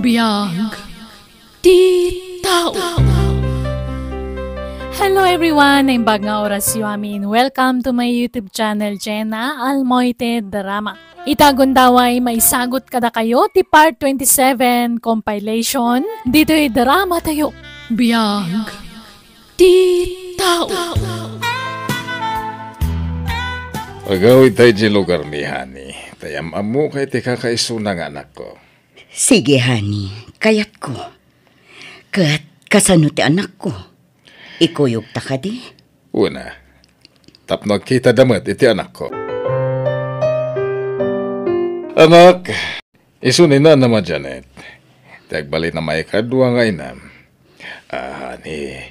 Biyag Di Tao. Hello everyone! Naimbag nga oras yu amin. Welcome to my YouTube channel, Jenna Almoite Drama. Itagundaway maisagot kada kayo ti part 27 compilation. Dito'y drama tayo. Biyag Di Tao. Agawid tayo di lugar ni Hani. Tayam amu kay ti kakaisunang anak ko. Sige, Hani. Kayat ko. Kat kasano ti anak ko. Ikuyog ta ka di? Una, tapno kita damat iti anak ko. Anak, isunin na naman Janet. Tagbali na may kadwa nga inam. Hani,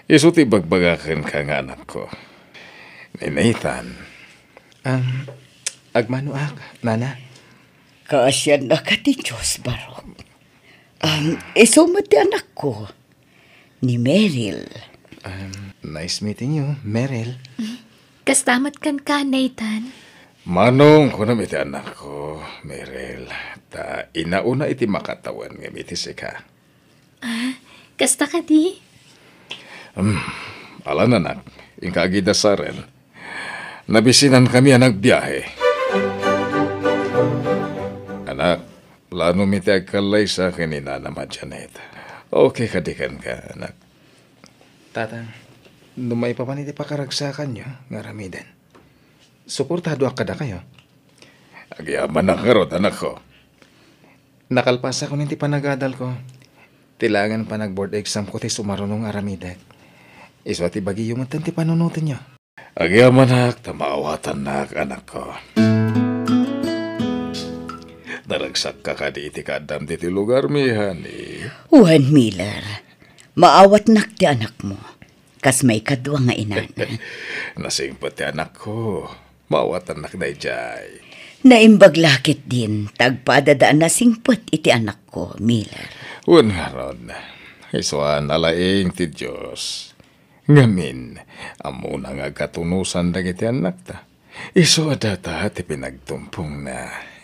isuti bagbagakin ka nga anak ko. Ni Nathan. Agmano nana? Kaasyan na ka ti Diyos, Barok. Isumot ti anak ko. Ni Meryl. Nice meeting you, Meryl. Kastamat kan ka, Nathan. Manong ko na iti anak ko, Meryl. Ta inauna iti makatawan ng iti sika. Kasta ka di? Alan anak, ingkagida sa rin. Nabisinan kami ang nagbiyahe. Anak, plano mi ti agkalay sa akin ni Nana Janet. Okay kadikan ka, anak. Tatang, numay pa man iti pakaragsakan nyo, nga ramidan. Suportado kada kayo. Agyaman na karot, anak ko. Nakalpasa ko ninti panagadal ko. Tilangan pa nag-board exam ko ti sumarunong aramidag. Iswa ti bagi yung ti panunutin nyo. Agyaman nak, tamawatan nak, anak ko. Naragsak ka ka di iti kadam di ti lugar mi, Hani. Juan Miller, maawat nak ti anak mo. Kas may kadwa nga inan. Nasingpot ti anak ko. Maawat anak na ijay. Naimbag lakit din, tagpadadaan na singpot iti anak ko, Miller. Juan nga ron, iswan alaing ti Diyos. Ngamin, amo na nga katunusan na iti anak ta. Iso adata ti pinagtumpong na.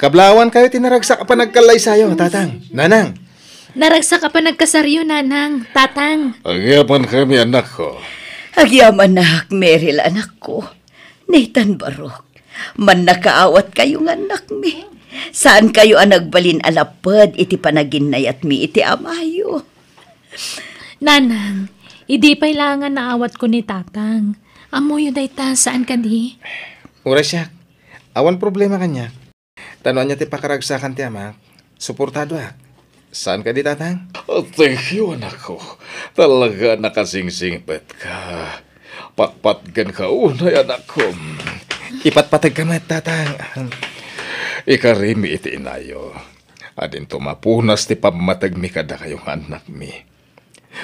Kablawan kayo tinaragsak pa nagkalay sayo, tatang. Nanang. Naragsa ka pa nagkasaryo, nanang, tatang. Agyaman kami anak ko. Agyaman na Meryl, anak ko. Nathan Barok, man nakaawat kayong anak mi. Saan kayo ang nagbalin alapad iti panaginayat mi iti amayo? Nanang, hindi pa ilangan na awat ko ni tatang. Amo yun dayta, saan ka di? Ura siya. Awan problema kanya. Tanuan niya ti pakaragsakan ti amak. Suportado Saan ka di, tatang? Oh, thank you, anak ko. Talaga nakasingsingpet ka. Patpatgan ka unay, anak ko. Ipatpatag ka mat, tatang. Ikarimi iti inayo. Adin tumapunas ti pamatag mi kada kayong anak mi.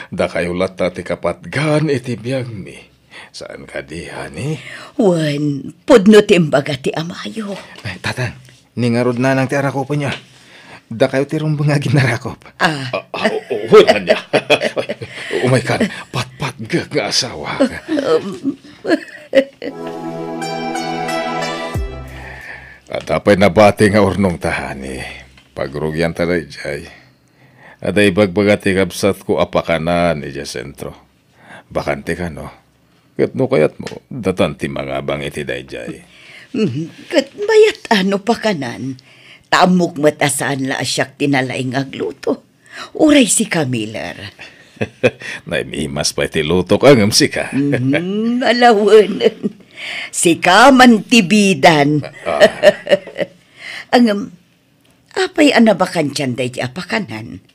Da kayo lata ti kapatgan iti biyag mi. Saan ka di, Hani? Wan, pudno timbaga ti amayo. Ay, tatang, ningarod na nang ti arakop niya. Da kayo ti rumbang nga ginarakop. Wala niya. Umay ka, patpatgag nga asawa ka. At apay nabati nga urnong tahani. Pagrugyan taday jay. At ay bagbagati kabsat ko apakanan ija sentro. Bakante ka no? Kat no kayat mo, datanti mga bang iti dayjay. Kat bayat ano pa kanan? Tamok matasaan la asyak tinalaing agluto. Uray si Camiller. Naimimas pa iti luto ka ngam si ka. Alawan. Si Kaman tibidan. Ang apay anabakan tiyan day apakanan.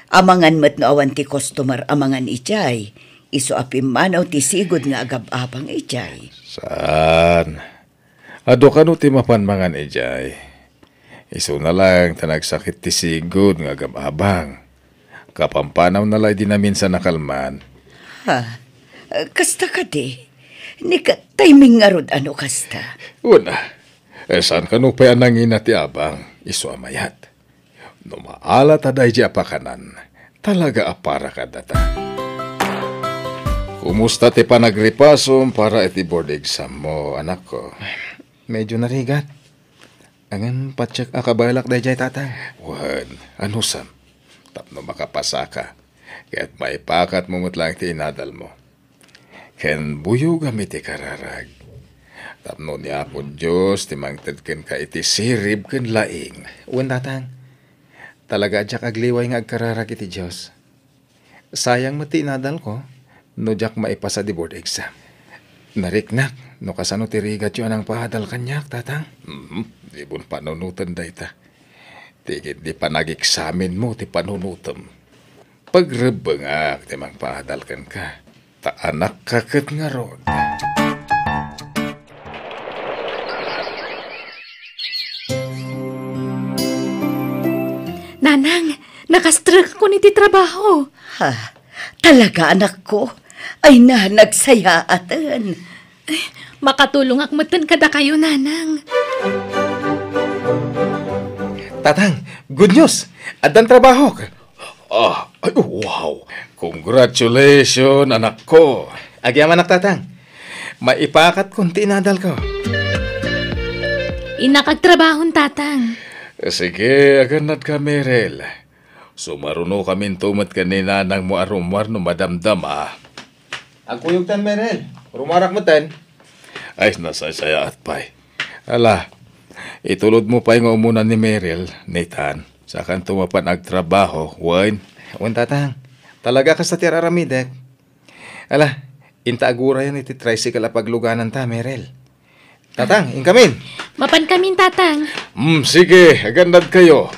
Amangan mat no awan ti customer amangan ijay. Iso apimanaw ti sigod nga agab-abang ijay. Saan? Ado ka no ti mapanmangan ijay. Iso na lang tanagsakit ti sigod nga agab-abang. Kapampanaw na lang din namin sa nakalman. Ha? Kasta ka di? Ni ka timing nga rod ano kasta? Una, saan ka no pa anangin ti abang? Iso amayat. No maala taday di apakanan. Talaga apara ka data. Kumusta ti panagripasom para iti board exam mo, anak ko? Medyo narigat. Angan patsak akabalak da jay tatang. Wan, ano sam? Tapno makapasa ka. Kaya't maipakat mo lang ti inadal mo. Ken buyo gamit ti kararag. Tapno niya po Diyos, timangtad ken ka iti sirib ken laing. Uwan tatang. Talaga jak agliway nga agkararag iti Diyos. Sayang mo ti inadal ko, no jak maipasa di board exam. Nariknak, no kasano ti rigat yun ang pahadal kanyak, tatang. Di bun panunutan da ita. Tigit di pa nag-examin mo ti panunutam. Pagrebengak ti mang paadalkan ka. Ta anak kaket nga ron. Nanang, nakastruk ko niti trabaho. Ha, talaga anak ko. Ay na, nagsayaatan. Makatulong akmatan kada kayo, nanang. Tatang, good news! Adan trabaho ka. Ay, wow! Congratulations, anak ko! Agyam anak tatang. Maipakat kung tinadal ko. Inakagtrabahon, tatang. Sige, aganad ka, Merel. Sumaruno kami tumat ka ni nanang mo arumar no madamdam, ah. Ang kuyog tan, Merel. Rumarak mo tan. Ay, nasasaya at pay. Ala, itulod mo pa yung umunan ni Merel, Nathan. Sakan tumapan agtrabaho, Wayne. Wan tatang. Talaga ka sa tiraramidek. Ala, intaagura yan iti tricycle apagluganan ta, Merel. Tatang, inkamin. Mapan kamin, tatang. Sige, agandad kayo.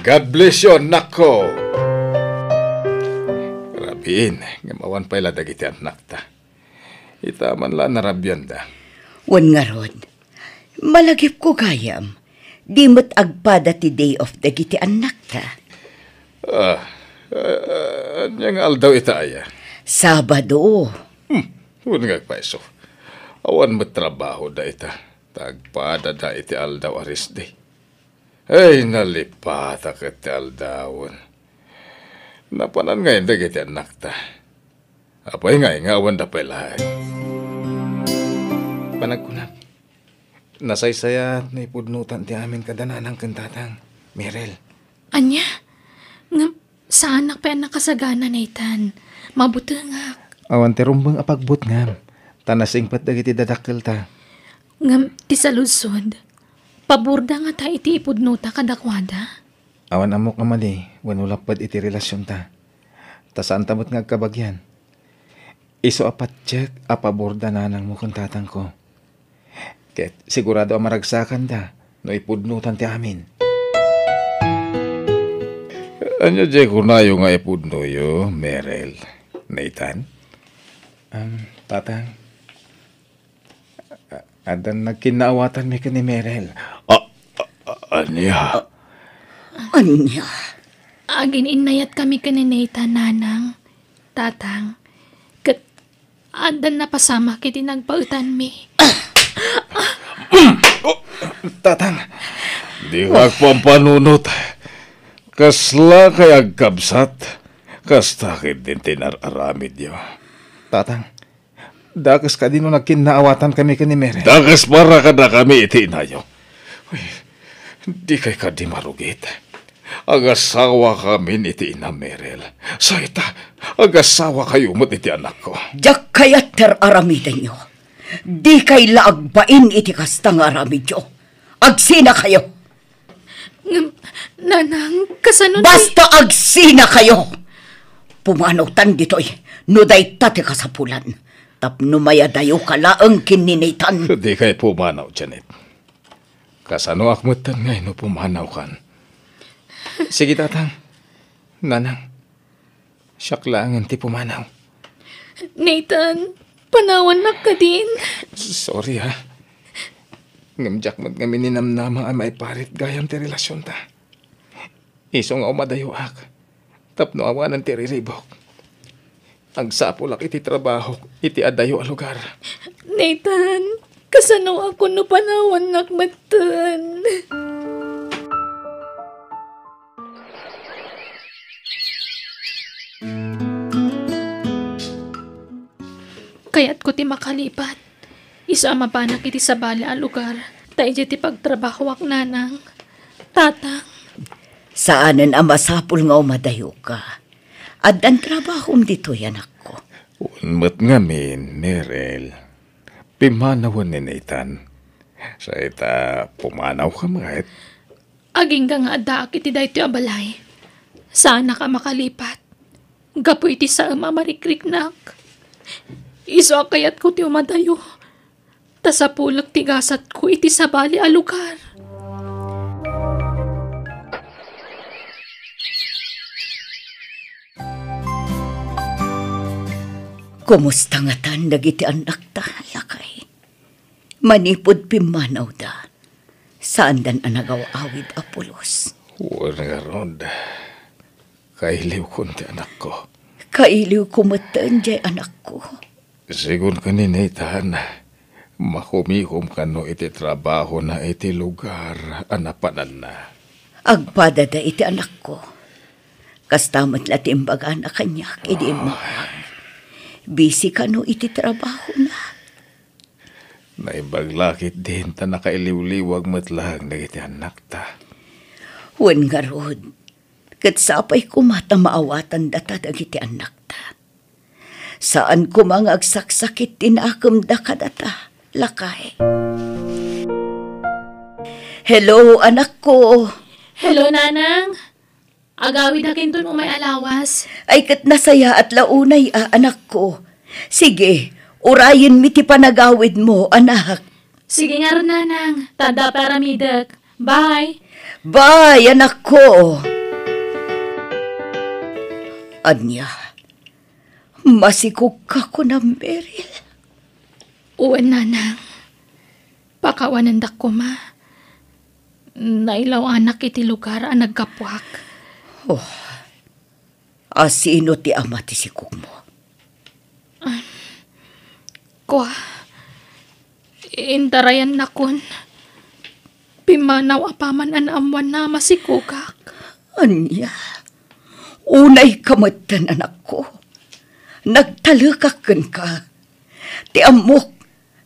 God bless you, anak ko. Rabiin, ngamawan pa ila dagiti anak ta. Itaman la narabyan da. Wan nga ron, malagip ko gayam. Di mo't agpada ti day of dagiti anak ta. Anyang aldaw itaya. Sabado. Huwag nga paiso. Awan mo trabaho da ita. Tagpada da iti aldaw aris di. Ay, nalipata ka ti aldawon. Napanan ngayon da iti anak ta. Apay nga awan da palahay. Panagkunap. Nasaysaya na ipudnutan ti amin kadananang kantatang. Merel. Anya? Nga, sa anak pa nakasagana, Nathan. Mabuti nga. Awan ti rumbang apagbut ngam. Tanasing pat dagiti dadakkel ta. Nga, ti salusod. Paburda nga ta iti ipudnuta kadakwada. Awan amok nga mali. Wanulapad iti relasyon ta. Ta saan tamot nga agkabagyan. Iso apat check apaborda nanang mo kantatang ko. Ket sigurado ang maragsakan da no ipudnutan ti amin. Anya jay kunayo nga ipudno yo, Merel. Nathan? Tatang. Adan nagkinaawatan mi ka ni Merel. Anya? Anya? Agin inayat kami ka ni Nathan, nanang. Tatang. Kat, adan napasama kiti nagpautan mi. Tatang. Di magpampanunot. Kasla kay agkabsat. Kastakid din tinararamid yo. Tatang. Dakas ka din no nagkinaawatan kami ka ni Merel. Dakas para ka na kami iti inayo. Uy, di kay ka di marugit. Agasawa kami iti ina Merel. Sa ita, agasawa kayo mo iti anak ko. Diyak kayat ter aramiden nyo. Di kay laagbain iti kastang aramid nyo. Agsina kayo. Nanang, kasano Basta agsina kayo. Pumanutan dito'y nuday tate kasapulan. Tapno mayadayo kalaang kininitan. Di kay pumanaw, Janet. Kasano akmutan ngay no pumanaw kan. Sige, tatang. Nanang. Siyak lang ang ti pumanaw. Nathan, panawan na ka din. Sorry, ha. Ngamjak ngamin ninamnama ay maiparit gayam ti relasyon ta. Iso nga umadayo ak. Tapno awanan ti riribok. Ang sapulak iti trabaho, iti adayo a lugar. Nathan, kasano ako no panawan nakmatan. Kaya't ko ti makalipat. Isa mapanak iti sa bala a lugar. Tayo ti pagtrabahwak nanang. Tatang, Saanan ang masapul nga umadayo ka. At ang trabahom dito anak ko. Unmat ngamin, Merel. Pimanawan ni Nathan. Sa ita, pumanaw ka mahit. aging ka nga daak iti dahi ti abalay. Sana ka makalipat. Gapo iti sa mamarikrik-nak. Iso kayat ko ti umadayo. Ta sa pulag tigasat ko iti sa bali a lugar. Kumusta nga tan dagiti anak ta, lakay? Manipod pimanaw da. Saan dan anagaw-awid apulos? Wala nga ron. Kailiw kunti anak ko. Kailiw kumatan jay anak ko. Sigun ka ni Nathan, makumihom ka no iti trabaho na iti lugar anapanan na. Agpada da iti anak ko. Kastamat latimbaga na kanyak, idi maang. Busy ka no iti trabaho na. Naibaglakit din ta nakailiw-liwag matlang na iti anak ta. Wan nga rod, kat sapay kumata maawatan data dagiti anak ta. Saan ko mga agsaksakit tinakam da kadata, lakay. Hello, anak ko. Hello, nanang. Agawid akin dun umay alawas. Ay kat nasaya at launay, anak ko. Sige, urayin mi ti panagawid mo, anak. Sige nga ron, nanang. Tada para midak. Bye. Bye, anak ko. Anya, masikog ka ko na, Meryl. Uwan, nanang. Pakawanan dak ko, ma. Nailaw anak iti lugar ang nagkapwak. Asino ti ama ti sikog mo? Kwa, intarayan na kun. Pimanaw apaman an amwan na masikugak. Anya, unay kamatan anak ko. Nagtalakakan ka. Ti amok,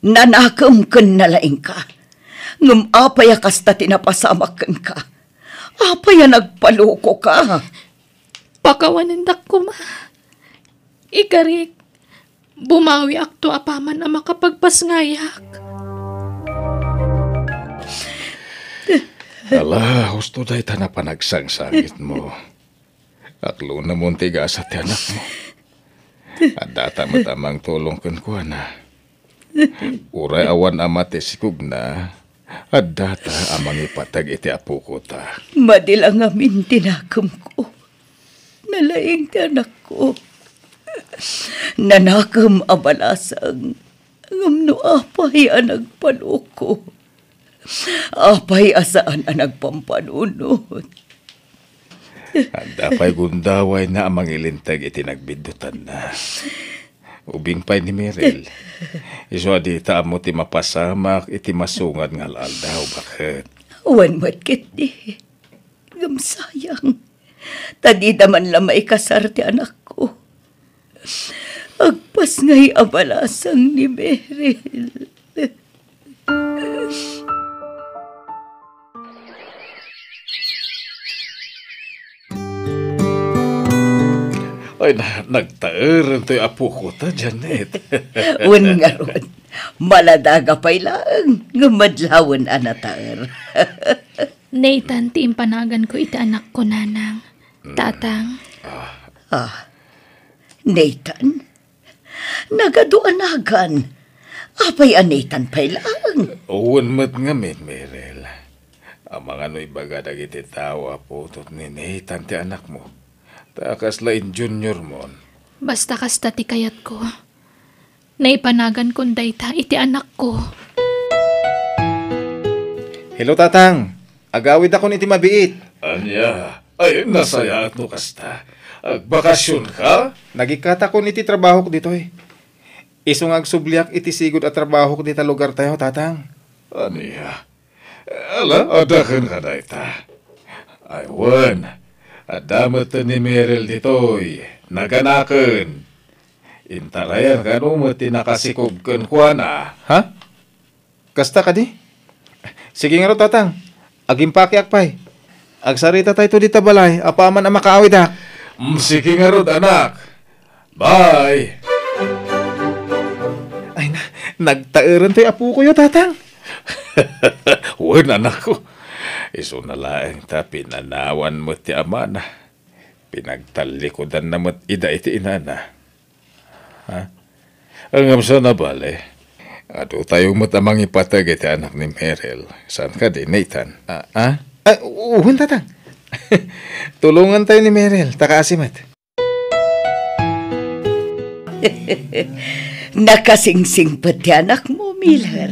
nanakam kan nalaing ka. Ngum apaya kasta tinapasamakan ka. Apaya nagpaloko ka. Pakawanan dak ko, ma. Ikarik, bumawi akto apaman ang makapagpasngayak. Ala, husto day ta na panagsang-sangit mo. Aklo na mong tigas at anak mo. At data matamang tulong kan ko na. Uray awan amate sikug na. At data amang ipatag iti apo ko ta. Madilang amin tinakam ko. Nalaing ti anak ko. Nanakam abalasang. Ngamno apay ang nagpaloko. Apay asaan ang nagpampanunod. At dapay gundaway na amang ilintag iti nagbidutan na. Ubing pa'y ni Merel. Iso di ta mo ti mapasamak iti masungad nga aldaw. Bakit? Uwan matkit di. Gamsayang. Tadi daman lamay kasar ti anak ko. Agpas nga'y abalasang ni Meryl. Ay, nagtaer ito yung apo ko ta, Janet. Un nga ron. Maladaga pa'y lang. Ngumadlawan anataer. Nathan, ti impanagan ko iti anak ko, nanang. Tatang. Nathan? Nagaduanagan. Apay Nathan pa'y lang. Uwan mat nga Merel. Ang mga no'y baga dagiti tawa po tot ni Nathan ti anak mo. Takas lain junior mon. Basta kasta ti kayat ko. Naipanagan kong dayta iti anak ko. Hello, tatang. Agawid ako niti mabiit. Anya, ay nasaya at no kasta. Agbakasyon ka? Nagikata ko niti trabaho ko dito eh. Isong agsubliak iti sigod at trabaho ko dito lugar tayo, tatang. Anya, ala, adakan ka na ita. Aywan, adamat ni Merel ditoy, naganakan. Intarayan ka no mo tinakasikog kan kuana. Ha? Kasta ka di? Sige nga ro, tatang. Aging pakiakpay. Agsarita tayo to dita balay. Apaman ang makaawid ha. Sige nga rod, anak. Bye! Ay na, nagtairan tayo apo ko yo, tatang. Wen, anak ko. Iso na laeng ta, pinanawan mo ti ama na. Pinagtalikodan na mo't ida iti inana. Ha? Ang amsa na bale. Ato tayo mo't amang ipatag iti anak ni Merel. Saan ka din, Nathan? Uwan, tatang. Tulungan tayo ni Merel, takaasimat. Nakasingsing pati anak mo, Miller.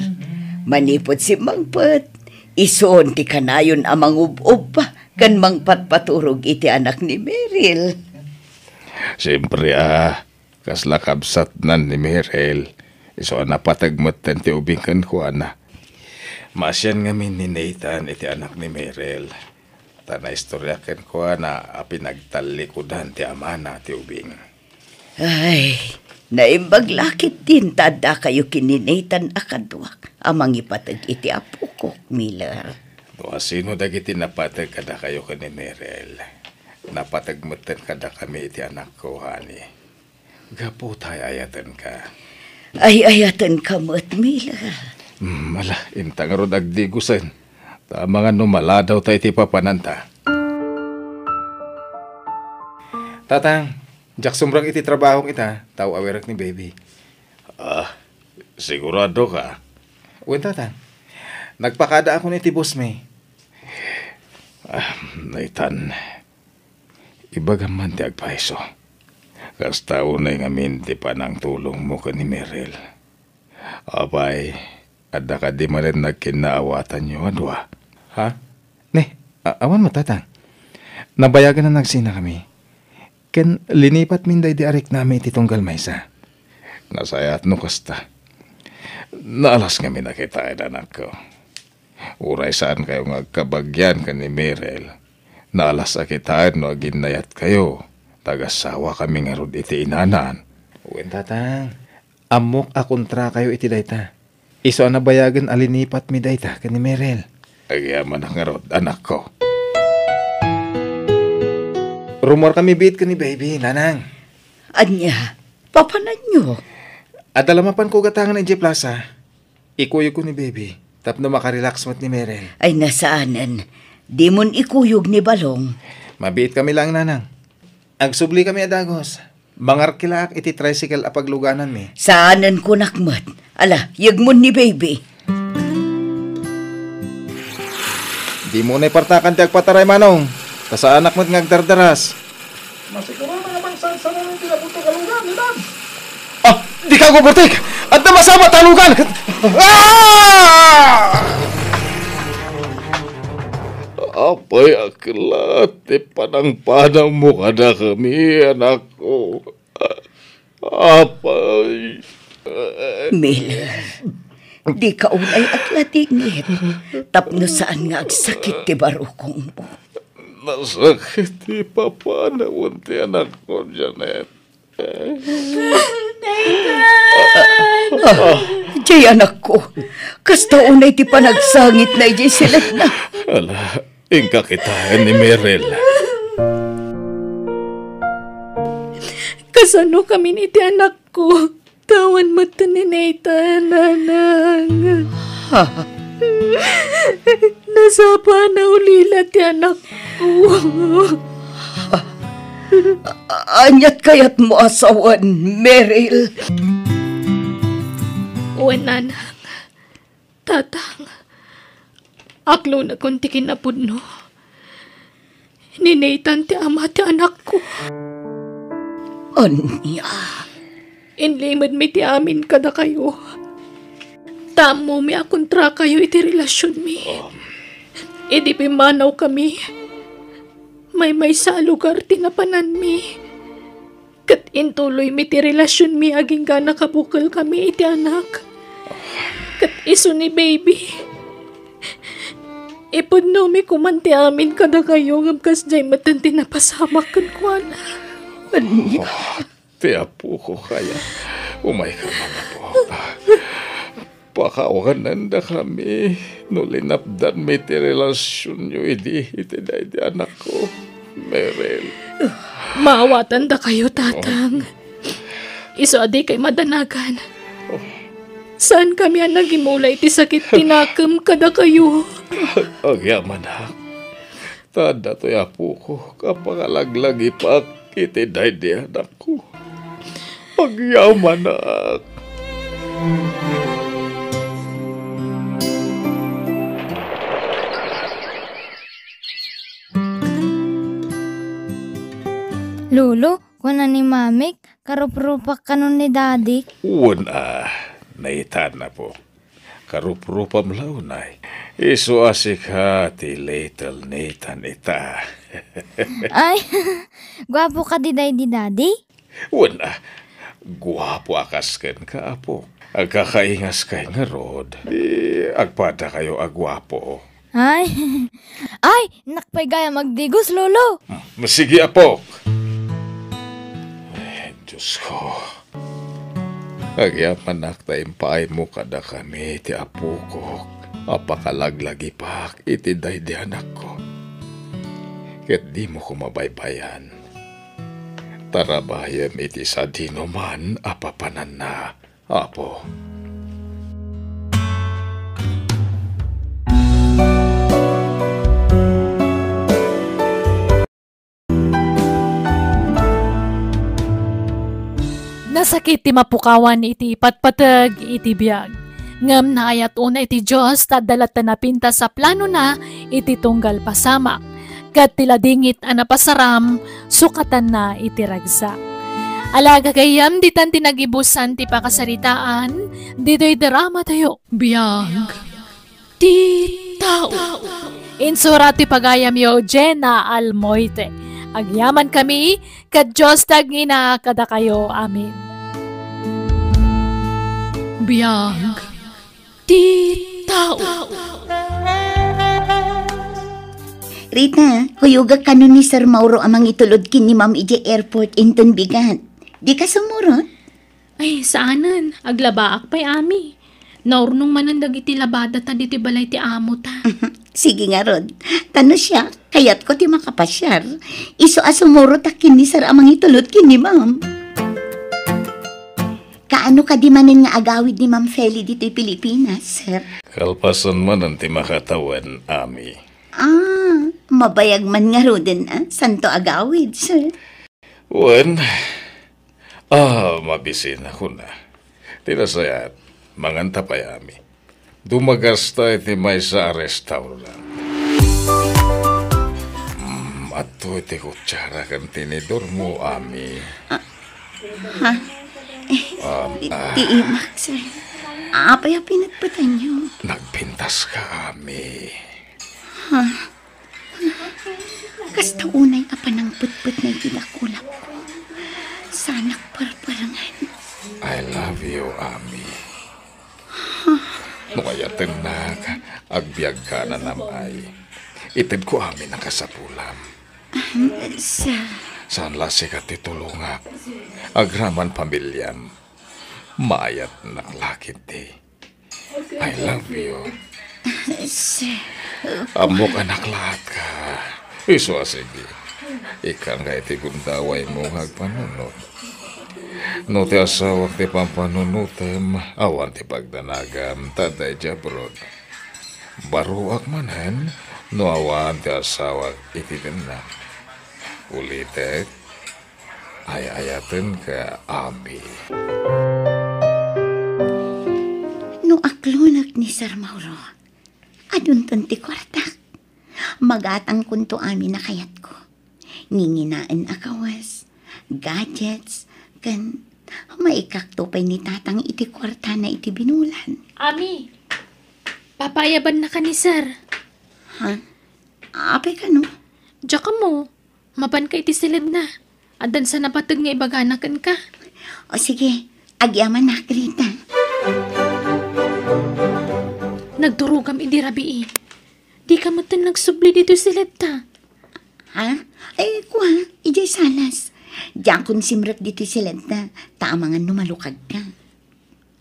Manipot si Mangpet. Isuon ti kanayon amang ub-ub pa. Kan mangpatpaturog iti anak ni Meril. Siyempre kasla kabsat nan ni Merel. Iso napatagmat ti ubing kan ko ana. Masyan ngamin ni Nathan iti anak ni Merel. Tana istorya ken ko ana pinagtalikudan ti amana ti ubing. Ay, naimbaglakit din tada kayo kininatan akadwak amang ipatag iti apo ko, Miller. Doa sino dagiti napatag kada kayo ka ni Merel. Napatagmutan kada kami iti anak ko, hani. Gapo tayo ayatan ka. Ay, ayatan ka mo't, Miller. Mala, intang ro dagdigusan. Tama nga numala daw tayo iti papananta. Tatang, jak sumrang iti trabahong ita, tao awerak ni baby. Sigurado ka? Uwan, tatang. Nagpakada ako ni Tibos May. Nathan, ibagaman ti agpaiso. Kas tao na yung aminti pa ng tulong mo ka ni Merel. Abay, ada ka di man rin nagkinaawatan nyo, adwa. Ha? Ne, awan mo, tatang. Nabayagan na nagsina kami. Ken linipat minday di arik namin ititunggal maysa. Nasayat no kasta. Naalas kami nakita anak ko. Uray saan kayo ngagkabagyan ka ni Merel. Naalas akitaan no aginayat kayo. Tagasawa kami nga rod iti inanan. Uwen, tatang. Amok akontra kayo iti dayta. Iso nabayagan alinipat mi dayta ka ni Merel. Agyaman nga rod, anak ko. Rumor kami bit ka ni baby, nanang. Anya, papanan nyo. At alamapan ko gatangan ng J Plaza. Ikuyog ko ni baby. Tapno makarelax mo't ni Merel. Ay, nasaanan. Di mon ikuyog ni Balong. Mabiit kami lang, nanang. Agsubli kami adagos. Bangar kilaak iti tricycle apagluganan mi. Saanan ko nakmat. Ala, yagmon ni baby. Di mo na ipartakan ti agpataray, manong. Tasa anak mo't ngagdardaras. Masiguro na naman sa ng tinaputo kalungan, ilan? Di ka gubutik! At namasama talugan! Apay aklat, panang-panang mo kada kami, anak ko. Apay. Miller, di ka unay at latingit. Tapno saan nga agsakit ti barukong mo. Nasakit ti papa na unti anak ko, Janet. Jay anak ko, kasta unay ti panagsangit na jay silat na. Ala, ingka kitaan ni Merel. Kasano kami ni ti anak ko? Tawan mo to ni Nathan, nanang. Nasapa na ulila ti anak ko. Anyat kayat mo asawan, Meril. Uwan, nanang. Tatang. Aklo na kunti kinapudno. Ni Nathan ti ama ti anak ko. Anya. Inlimad mi ti amin kada kayo. Tamo mi akontra kayo iti relasyon mi. Idi pimanaw kami. May sa lugar tinapanan mi. Kat intuloy mi ti relasyon mi aging gana kabukal kami iti anak. Kat iso ni baby. Ipudno mi kumanti amin kada kayo ngabkas jay matanti na pasamak kan kuana. Ti apo ko kaya. Umay ka mga po. Pakawanan na kami. No linapdan may ti relasyon nyo iti anak ko. Meryl. Maawatan da kayo, tatang. Iso adi kay madanagan. Saan kami ang nagimula iti sakit tinakam kada kayo? Agyaman ha. Tada to'y apo ko. Kapangalaglag ipak iti di anak ko. Agyaman ha. Lolo, kuna ni Mamik, karup-rupak kanon ni Daddy. Una, naitan na po. Karup-rupam launay. Isu asik hati little Nathan ita. Ay, gwapo ka di Daddy? Una, guwapo akasken ka apo. Agkakaingas kay nga rod. Agpada kayo agwapo. Ay, nakpay gaya magdigos, Lolo. Sige apo. Diyos ko. Agyaman naktaim paay mo kada kami ti apo ko. Apakalaglagi pak iti di anak ko. Ket di mo ko mabaybayan. Tarabayam iti sa dino man apapanan na, apo. Nasakit ti mapukawan iti patpatag iti biyag. Ngam na ayat una iti Diyos tadalat na napinta sa plano na iti tunggal pasamak. Kat tila dingit anapasaram sukatan na iti ragsak. Alaga kayam ditan tinagibusan ti pakasaritaan dito'y drama tayo. Biyag ti tao. Insura ti pagayam yo Jenna Almoite. Agyaman kami, kat Diyos tagina kada kayo. Amin. Biyag ti tao. Rita, huyuga ka nun ni Sir Mauro amang itulod kin ni Ma'am Ije Airport inton bigat. Di ka sumurot? Ay, saanan? Aglabaak pa'y ami. Naurnong manandag iti labada ta diti balay ti amo ta. Sige nga, Rod. Tano siya, kayat ko ti makapasyar. Iso asumurot akin ni Sir amang itulod kin ni Ma'am. Kaano ka di manin nga agawid ni Ma'am Feli dito Pilipinas, Sir? Kalpasan man ang ti makatawan, ami. Mabayag man nga roden, santo agawid, Sir. Wan, mabisin ako na. Tinasayat, manganta pa yami. Dumagasta iti may sa restaurant. Ato iti kutsara kan tinidor mo, ami. Di imak, Sir. Apay pinagpatan niyo. Nagpintas ka, ami. Kasta unay apa ng putput na itinakulap ko. Sanak parparangan. I love you, ami. No kaya tenag, agbyag ka na namay. Itid ko amin nakasapulam. Sir. Saan lasi ka titulungak? Agraman pamilyam. Mayat naklakit di. I love you. Sir. Amok anak lahat ka. Iso asigi. Ikan nga iti gundaway mo hagpanunod. No ti asawak ti pampanunutem, awan ti pagdanagam, taday jabrod. Baruak manen, no awan ti asawak iti denam. Ulitek, ayayaten ka ami. No aklunak ni Sir Mauro, adun ti kwartak. Magatang kunto amin na kayat ko. Nginginaan akawas, gadgets, kan maikaktupay ni tatang iti kwarta na iti binulan. Ami, papayaban na ka ni sir. Ha? Apay ka no? Diya ka mo. Mapan ka iti silid na. Adan sa napatag nga ibaganakan ka. O sige, agyaman na, Grita. Nagdurugam idi rabii. Di ka matan nagsubli dito silid ta. Ha? Ay, kuha, ijay salas. Diyan kun simrek dito silid na, taamangan numalukag ka.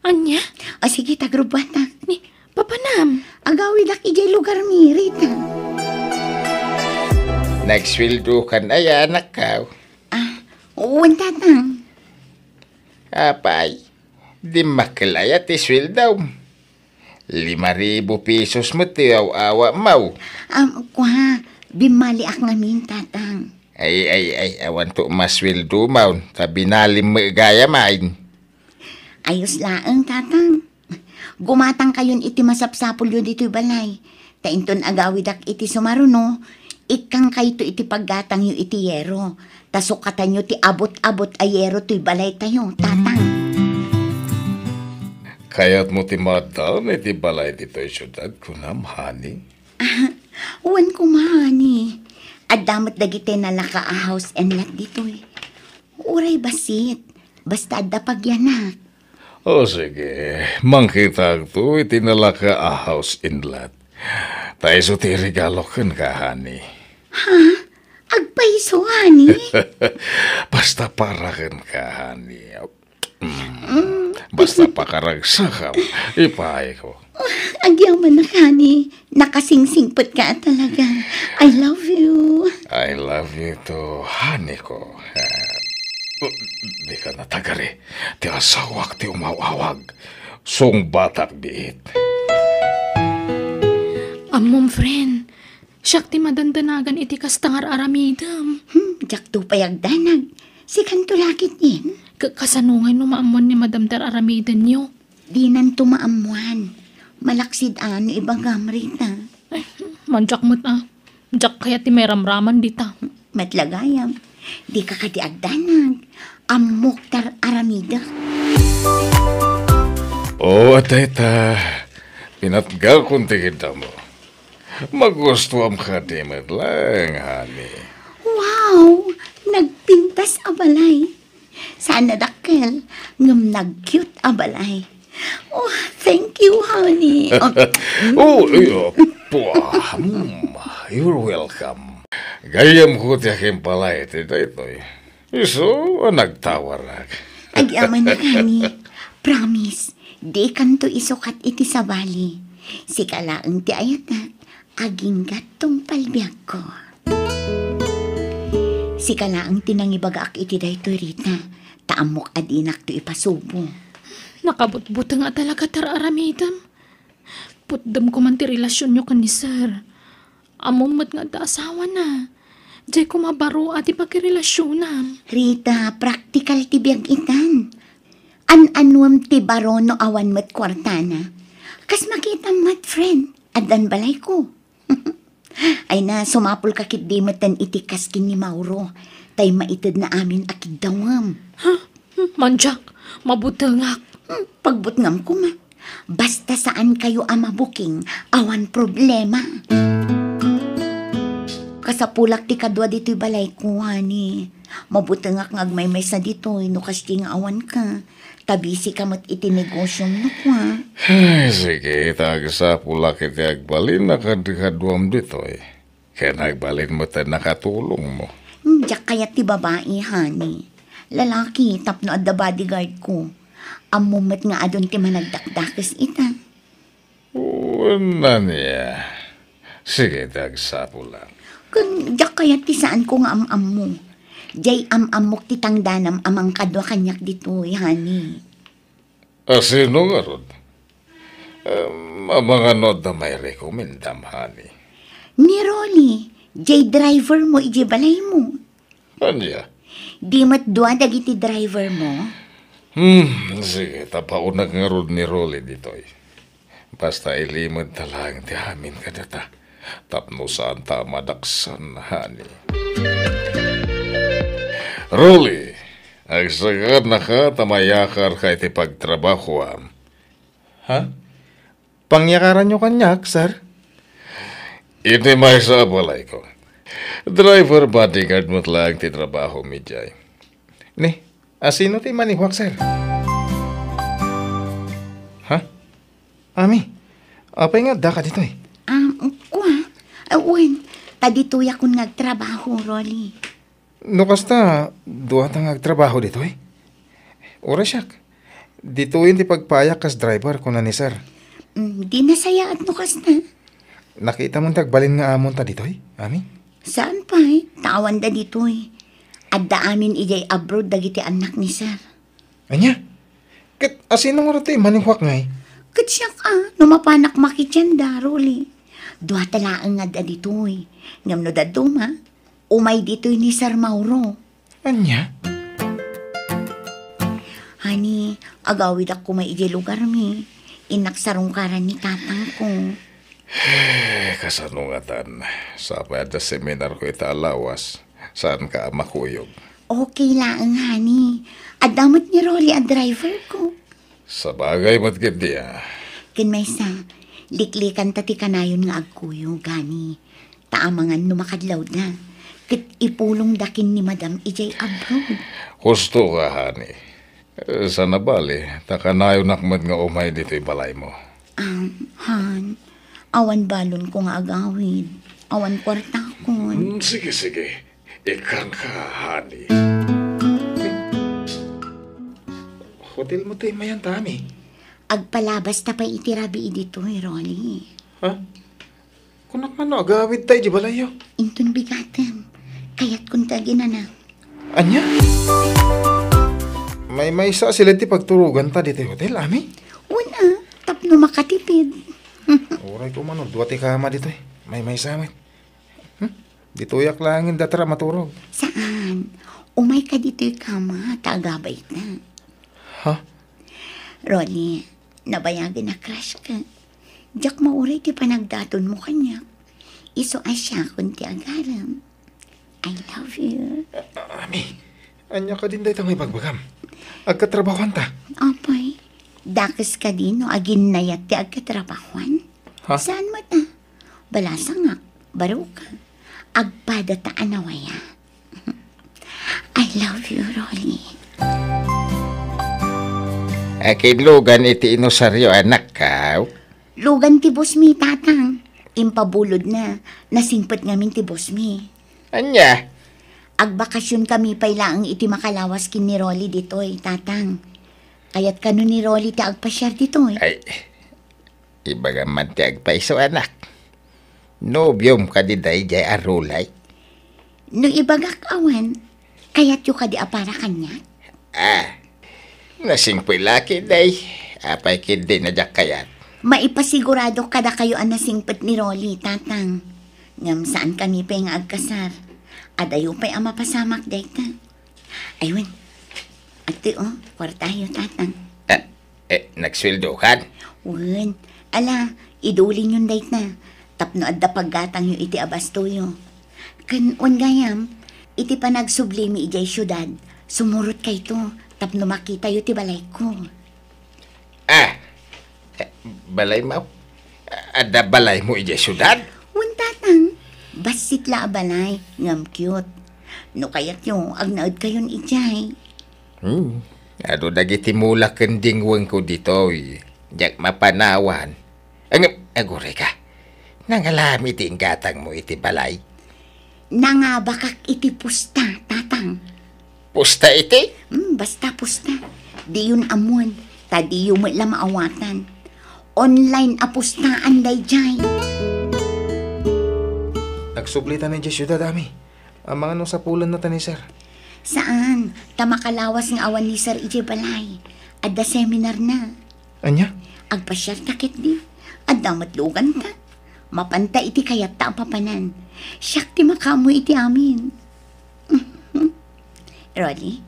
Anya? O sige, tagrubata. Ni, papanam. Agawid ak ijay lugar mi, Rita. Nagswildo ka na yan, nakaw. Uwan tatang. Apay, di makalaya ti sweldaw. 5,000 pesos mo ti awa mau. Kuha, bimali ak ngamin tatang. Ay, awan to masweldo mau. Sabi nalim mo gaya main. Ayos laang tatang. Gumatang kayon iti masapsapol yun dito'y balay. Tainton agawid ak iti sumaruno. Ikang kayo to iti paggatang yu iti yero. Tasukatan yu ti abot-abot ayero to'y balay tayo, tatang. Kaya't mo ti madam iti balay dito'y syudad kunam, honey. Uwan ko mahani. At damat dagiti nalaka a house and lot dito'y. Uray basit. Basta adda pagyanak. O sige, mangkitag to iti nalaka a house in lot. Tayo so ti regalo kan ka, honey. Agpaiso, hani. Basta para kan ka, honey. Basta pakaragsakam, ipay ko. Agyaman na, hani. Nakasingsingpot ka talaga. I love you. I love you too, honey ko. Di ka natagari. Ti asawak ti umawawag. Sung batak biit. Amom, friend. Siyak ti madandanagan iti kastangar aramidam. Jak to payagdanag. Si kanto lakit yin. Kasanungay no maamon ni Madam Ter aramidan niyo. Di nan tumaamuan. Malaksid ano ibang gamrita. Ay, manjak mo't Jak kaya ti may ramraman dita. Matlagayam. Di ka katiagdanag. Amok tar aramida. O, atayta. Pinatgal kong tigida mo. Magustuhan ka di lang, honey. Wow! Nagpintas abalay. Sana dakkel. Ngam nag-cute abalay. Oh, thank you, honey. You're welcome. Gayam ko ti aking palay ti daytoy. Iso, nagtawarag. Agyaman na, honey. Promise, di kanto isukat iti sabali. Si kalaang ti ayatak, aging gatong palbiag ko. Si kalaang tinangibagaak iti daytoy, Rita. Taamok adinak to ipasubo. Nakabutbuta nga talaga tar aramidam. Putdam ko man ti relasyon nyo kan ni sir. Amumot nga da asawa na. Diyay ko mabaro at ipagrelasyonan. Rita, practical ti biyag itan. An-anuam ti baro no awan mat kwartana. Kas makita mat friend, adan balay ko. Ay na, sumapol kakit di matan itikas kin ni Mauro. Tay maitid na amin akid dawam. Ha? Manjak, mabutangak. Pagbutngam ko ma. Basta saan kayo amabuking, awan problema. Kasapulak ti kadwa dito'y balay ko, hani. Mabutangak ngagmaymay sa dito'y, no kasti nga awan ka. Tabisi ka mat itinegosyo mo kwa. Ay, sige, tagsapulak iti agbalin na kadikaduam ditoy. Kaya nagbalin mo tayo nakatulong mo. Diyak kaya ti babae, hani. Lalaki, tapno at the bodyguard ko. Amumat nga adon ti managdakdakis ita. Wala niya. Sige, tagsapulak. Kung diyak kaya ti saan ko nga am-am mo. Diyay am-amok ti tangdanam amang kadwa kanyak dito, hani. Sino nga ron? Mga nod na may rekomendam, honey. Ni Rolly, diyay driver mo, iji balay mo. Anya? Di mat dua dagiti driver mo. Sige, tapaunag nga ron ni Rolly ditoy. Basta ilimod talang ti amin ka data. Tapno saan ta madaksan, honey. Rolly, agsagad na ka tamayakar ka iti pagtrabaho. Ha? Pangyakaran nyo kanyak, sir? Iti may sa balay ko. Driver bodyguard mo lang ti trabaho mi jay. Ni, asino ti maniwak, sir? Ha? Ami, apay nga da ka dito eh. Kuha. Uwan, tadituya kung nagtrabaho, Rolly. No kasta, duwa tang agtrabaho dito eh. Ora siyak. Dito yun ti pagpayak kas driver ko na ni sir. Di nasayaan no kas na. Nakita mo tagbalin nga amon ta dito Ami? Saan pa Tawan da dito Adda amin ijay abroad dagiti anak ni sir. Anya? Kat asino nga rito maningwak nga Kat siya ka, numapanak makityan da, Rolly. Dua talaan nga da dito Ngam no da duma, umay dito ni Sir Mauro. Anya? Hani, agawid ako may ijay lugar mi. Inaksarungkaran ni tatang ko. Kasanungatan. Sapay at seminar ko italawas. Saan ka makuyog? Okay lang, hani. Adamot ni Rolly ang driver ko. Sa bagay matgindi Kinmaysa, liklikan tati kanayon nga agkuyo, gani. Taamangan numakadlaw na. Kit ipulong dakin ni Madam ijay abroad. Husto ka, hani. Sa nabali, takanayo nakmad nga umay dito'y balay mo. Han, awan balon ko nga agawid. Awan kwarta ko. Sige. Ikan ka, hani. Hotel mo tayo mayan tami. Agpalabas ta pa itirabi dito, Rolly. Ha? Kunak man no, agawid tayo di balayo. Intun bigatan. Kaya't kunta ginana. Anya? May isa sila ti pagturugan ta dito hotel, Ami? Una, tapno makatipid. Oray ko man, duwati kama dito May samit. Dito yak langin datara maturog. Saan? Umay ka dito'y kama, tagabay na. Ha? Rolly, nabayagin na crush ka. Diyak mauray ti panagdaton mo kanya. Iso asya kung ti agaram. I love you. Ami, anya ka din dahil may bagbagam. Agkatrabahuan ta. Apay, dakas ka din no agin nayat ti agkatrabahuan. Ha? Saan mo na? Balasa nga, baro ka. Agpada ta anawaya. I love you, Rolly. Akin lugan iti inosaryo anak ka. Lugan ti boss mi, tatang. Impabulod na. Nasingpat ngamin ti boss mi. Anya? Agbakasyon kami pailaang iti makalawas kin ni Rolly ditoy, tatang. Kaya't kano ni Rolly ti agpasyar ditoy. Ay, ibaga man ti agpaiso anak. Nobyom ka di day jay arulay. No ibagak awan, kaya't yu ka di apara kanya. Nasingpoy laki day. Apay kindi na jak kayat. Maipasigurado kada kayo ang nasingpat ni Rolly, tatang. Ngam saan kami pa nga agkasar. Adayo pa'y ang mapasamak dayta. Ayun, ati kwartayo, tatang. Nagsweldohan? Wen, ala, idulin yun dayta. Tapno adda paggatang yu iti abastoyo. Kan gayam, iti pa nagsublimi ijay syudad. Sumurot kay to, tapno makita yu ti balay ko. Balay mo? Ada balay mo ijay syudad? Wen, tatang, basit la balay, ngam cute. No kayat yu, agnaod kayon ijay. Ano dagiti mula kendingwang ko dito, jak mapanawan. Agore ka. Nangalami ti gatang mo iti balay. Nangabakak iti pusta, tatang. Pusta iti? Basta pusta. Di yun amon, tadi yung la maawatan. Online apustaan day jay. Nagsublitan na dyan syudad, Ami. Ang mga nung sapulan na ta ni sir. Saan? Tamakalawas ng awan ni Sir Ije Balay. Adda seminar na. Anya? Agpasyar takit di. Adda matlugan ta. Mapanta iti kayat ta papanan. Siyak ti makamu iti amin. Rolly,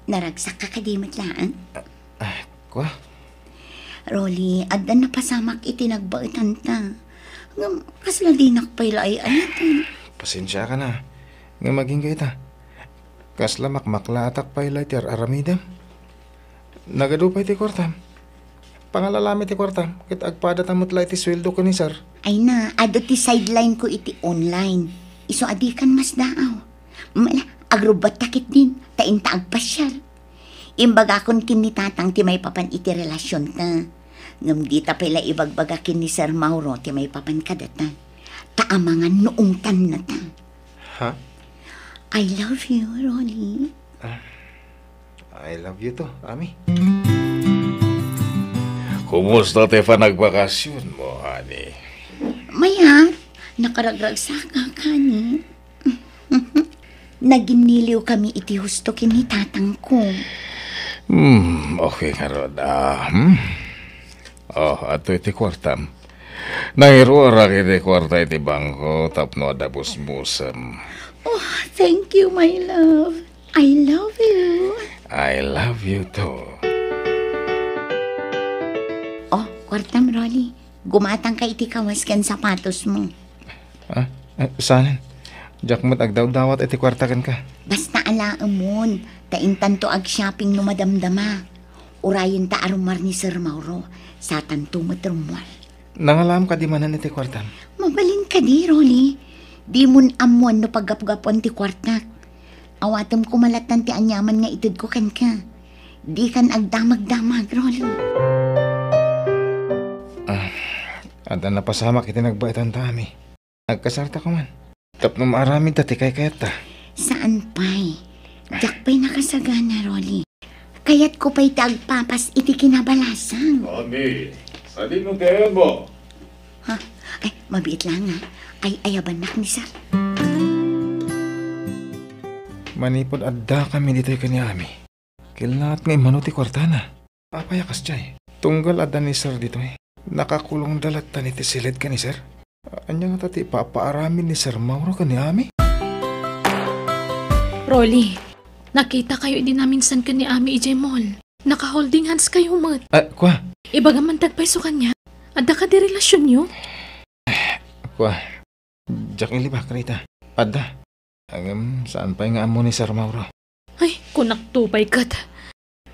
naragsak ka kadimat laan? Kwa? Rolly, adda napasamak iti nagbaitan ta. Kasla di nakpayla ay ayatan. Pasensya ka na. Nga maging kita. Kasla makmaklatak pa ilay ti aramidam. Nagadupay ti kwartam. Pangalalami ti kwartam. Kit agpada tamot lay ti sweldo ko ni sir. Ay na, ado ti sideline ko iti online. Iso adikan mas daaw. Agrubat takit din. Tain ta agpasyal. Imbaga kon kin ni tatang ti may papan iti relasyon ta. Ngam di ta pala ibagbagakin ni Sir Mauro ti may papan kadata. Taamangan noong tan na ta. Ha? I love you, Rolly. I love you to, Ami. Kumusta te pa nagbakasyon mo, honey? Maya, nakaragragsak ka kani. Naginiliw kami iti husto kini tatang ko. Okay nga ron. Ato iti kwartam. Nangirura iti kwarta iti bangko tapno adabos musam. Oh, thank you, my love. I love you. I love you too. Oh, kwartam, Rolly. Gumatang ka iti kawas kan sapatos mo. Saan? Jakmat agdaw-dawat iti kwartakan ka. Basta alaamon, taintan to ag shopping no madamdama. Urayon ta arumar ni Sir Mauro, sa tanto matrumwal. Nangalam ka di manan iti kwartam. Mabalin ka di, Rolly. Di mun amuan no paggap-gapon ti kwartak. Awatom kumalatan ti anyaman nga itid ko kan ka. Di kan agdamag-damag, Rolly. Ada napasamak iti nagbaitan tami. Nagkasarta ko man. Tapno maaramid dati kay kayata. Saan pa'y? Diyak pa'y nakasagana, Rolly. Kaya't ko pa'y tagpapas iti kinabalasang. Honey, sali mo tayo mo. Ha? Ay, mabiit lang ha. Ay, ayabanak ni Sir. Manipod adda kami dito'y kaniami. Kilaat ngay manuti kwartana. Papayakas jay. Tunggal adda ni Sir dito'y. Nakakulong dalat ta niti silid ka ni Sir. Anya nga tati papaaramin ni Sir Mauro kaniami. Rolly, nakita kayo din namin san ka ni Ami EJ Mall. Naka-holding hands kayo, mat. Kwa? Ibaga man tagpaiso kanya. Adda ka di relasyon nyo? Kwa? Jack ilibak rita. Adda. Saan pa nga amo ni Sir Mauro? Ay, kunak tupay kat.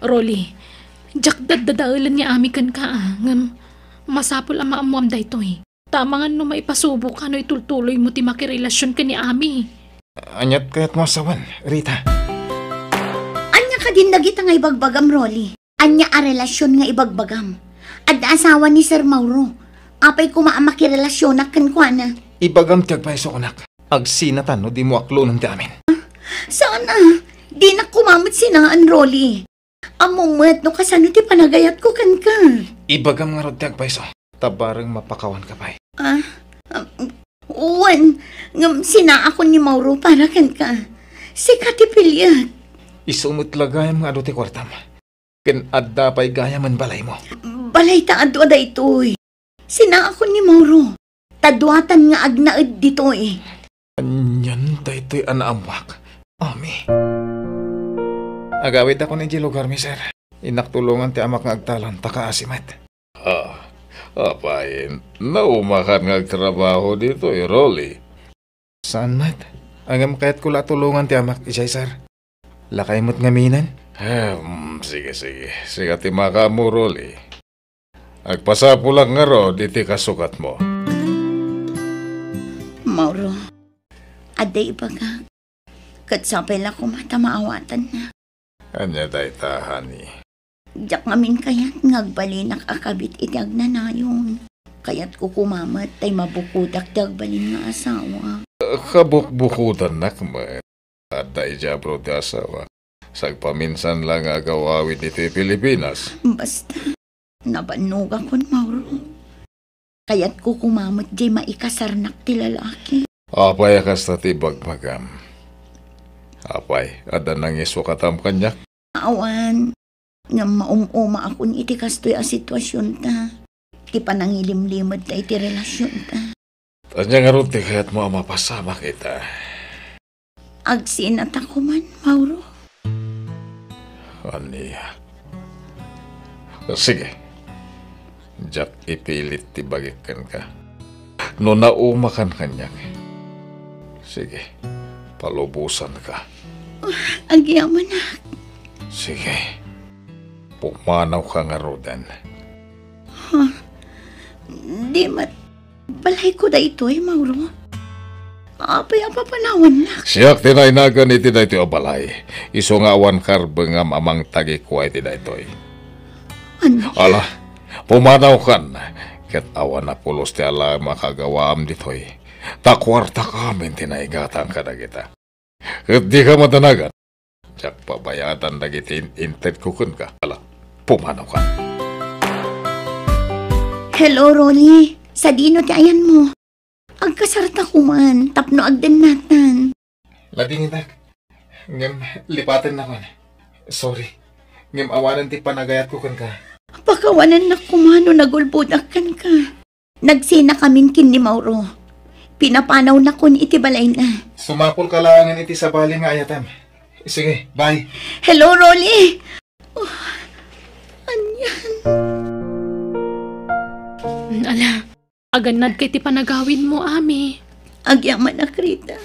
Rolly, Jack dadadaulan ni Ami kan ka masapol ang maamuam da ito eh. Tama nga no maipasubok ka no itultuloy mo ti makirelasyon ka ni Ami. Anyat kaya't mo asawan, Rita. Anya ka din nagita nga ibagbagam, Rolly. Anya a relasyon nga ibagbagam. Adda asawa ni Sir Mauro. Apay kumaamakirrelasyon na kan kwa na. Ibagam tiyag pa iso kunak. Agsinatan no di mo aklo ng ti amin. Sana, di na kumamit sinaan, Rolly. Amumet no kasano ti panagayat ko kan ka. Ibagam nga rod tiyag pa iso. Tabarang mapakawan ka pa'y. Uwan, sina ako ni Mauro para kan ka. Si Katipiliat. Isumot lagayam nga ti kwartam. Ken adda pa'y gayaman balay mo. Balay ta adwa da ito'y. Sina ako ni Mauro. Tadwatan nga agnaed dito'y. Anyan da ito'y anaamwak. Ami. Agawid ako ni lugar mi, Sir. Inaktulungan ti amak nga agtalan, takaasimat. Apayin, naumakan nga trabaho dito Rolly. Saan, Mat? Angam kaya't kula tulungan ti amak, isay, Sir. Lakay mo't ngaminan? Sige. Sige ti maka mo, Rolly. Agpasapo lang nga ro, diti kasukat mo. Mauro, aday baga. Katsapay lang kumata maawatan na. Anya day tahani. Diyak ngamin kayat ngagbalinak akabit itiag na nayon. Kayat ko kumamat tay mabukudak ti agbalin nga asawa. Kabukbukutan nakman. At day jabro ti asawa. Sagpaminsan lang agawawid dito Pilipinas. Basta, nabanuga kon, Mauro. Kayat ko kumamat di maikasarnak ti lalaki. Apay akas ti bagmagam. Apay, ada nangiswa katam kanyak. Awan, nga maumuma ako ni iti kastoy a sitwasyon ta. Ti panangilimlimad ta iti relasyon ta. Anya nga ron ti kayat mo mapasama kita. Agsinat ako man, Mauro. Aniya. Sige. Jack ipilit ti bagikan ka. No naumakan kanyak. Sige. Palubusan ka. Agyaman na. Sige. Pumanaw ka nga rodan. Di mat. Balay ko da ito Mauro. Apay apapanawan na. Siyak tinaynagan iti da ito balay. Iso nga awan karbengam amang tagi kwa iti da ito. Ano? Ala, pumanaw kan. Ket awan na pulos ti ala makagawaam ditoy. Takwarta kamin tinaigatang ka na kita. Ket di ka matanagan. Siyak pabayatan na giti intet kukun ka. Ala, pumanaw kan. Hello, Rolly. Sa dino ti ayan mo. Agkasarta ko man, tapno agdan natan. Lading inak. Ngem, lipatan na man. Sorry. Ngem, awanan ti panagayat ko kan ka. Pakawanan na kumano nagulbudakan ka. Nagsina kamin kin ni Mauro. Pinapanaw na kun iti balay na. Sumapol ka langan iti sa bali nga ayatam. Sige, bye. Hello, Rolly. Oh, anyan. Ala, aganad kay ti panagawin mo, ami. Agyaman na Rita.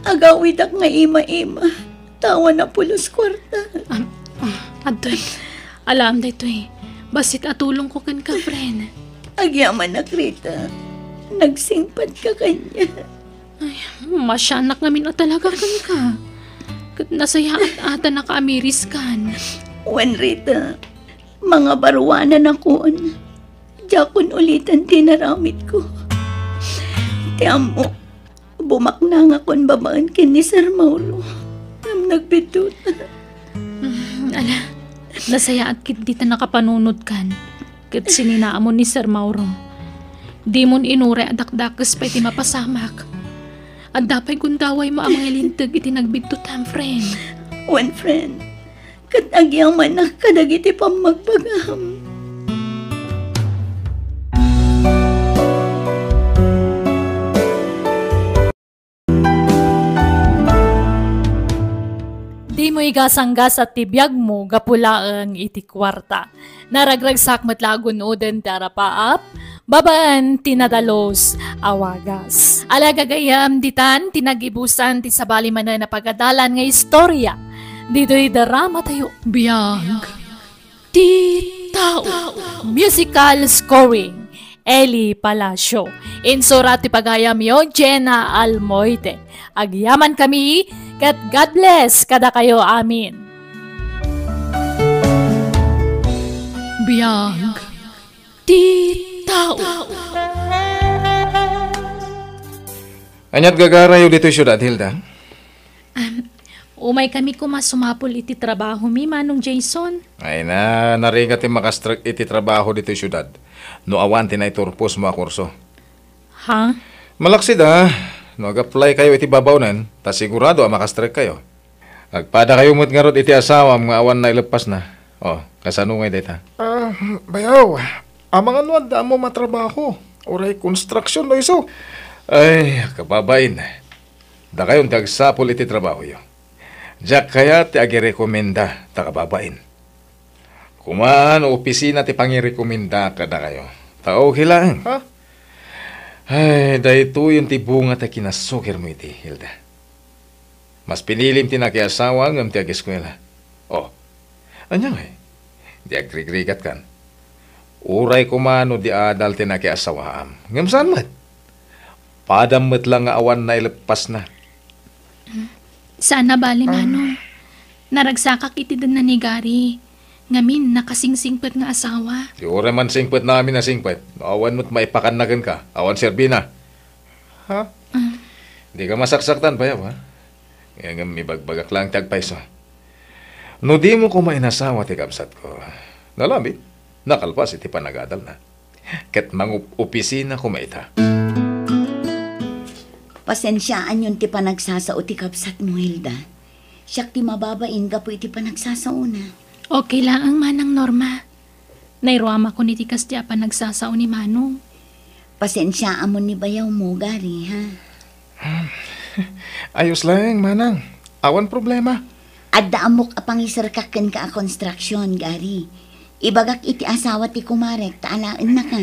Agawid ak nga ima-ima. Tawa na pulos kwarta. Adoy, alam da ito eh. Basit atulong ko kan ka, friend. Agyaman na Rita. Nagsingpad ka kanya. Ay, masyanak namin na talaga kan ka. Kat nasaya at ata nakaamiris kan. Wan Rita, mga baruanan akon. Jakon ulitan tinaramit ko. Tiyan mo, bumakna nga kon babaan kin ni Sir Mauro. Nagbitut. Ala, nasaya at kit dita nakapanunod kan. Kat sininaamon ni Sir Mauro. Di mon inure at dakdakas pa iti mapasamak. At dapay kundaway mo ang mga lintag iti nagbitutan, friend. One friend, katagyang manak kadagiti pang magpagam. Di mo igasanggas at tibiyag mo gapulaang iti kwarta. Naragragsak matlagon uden tarapaap, babaan tinadalos awagas. Alagagayam ditan tinagibusan ti sabali manan na pagadalan nga istorya. Dito'y darama tayo biyag. Ti tao. Musical scoring. Eli Palacio. Insurat ti pagayam yo, Jenna Almoite. Agyaman kami, kat God bless kada kayo amin. Biyag. Ti tao. Anyat gagarayo dito syudad, Hilda? Umay kami kumasumapol iti trabaho mi, Manong Jason. Ay na, narigat iti trabaho dito syudad. No awan tinayturpos mga kurso. Ha? Malaksid ha. No ag-apply kayo iti babawnan, ta sigurado makastrek kayo. Agpada kayo mo't nga rod iti asawa mga awan na ilepas na. Oh, kasano ngay data? Bayaw, amang ano da mo matrabaho. Oray construction no iso. Ay, kababain. Da kayon tagsapol iti trabaho yo. Diyak kaya ti agirekomenda ta kababain. Kumaan opisina ti pangirekomenda kada kayo. Tao hilang. Ha? Ay, dahito yung tibunga ta kinasukir mo iti, Hilda. Mas pinilim ti nakiasawa ngam ti agiskwela. Oh, anyang eh. Di agrigrigat kan. Uray kumano di adal ti nakiasawaam. Ngam saan mat? Padamot lang nga awan na ilepas na. Sana bali, Manong. Naragsakak iti din na ni Gary. Ngamin, nakasingsingpet nga asawa. Di ore man singpet namin na singpet. Awan mo't maipakanagan ka. Awan serbina. Ha? Di ka masaksaktan pa yaw, ha? Kaya nga may bagbagak lang tagpaiso. No di mo ko mainasawa ti kapsat ko. Nalamit, nakalpas iti panagadal na. Ket mang opisina ko maita. Pasensyaan yun ti panagsasao ti kapsat mo, Hilda. Siyak ti mababain ka po iti panagsasao na. Okay lang ang Manang Norma. Nairuama ko ni tikas di apa nagsasao ni Manong. Pasensyaan mo ni bayaw mo, Gary, ha? Ayos lang, Manang. Awan problema. Adda amok apangisarkaken ka a construction, Gary. Ibagak iti asawa ti kumarek, taalaan na ka.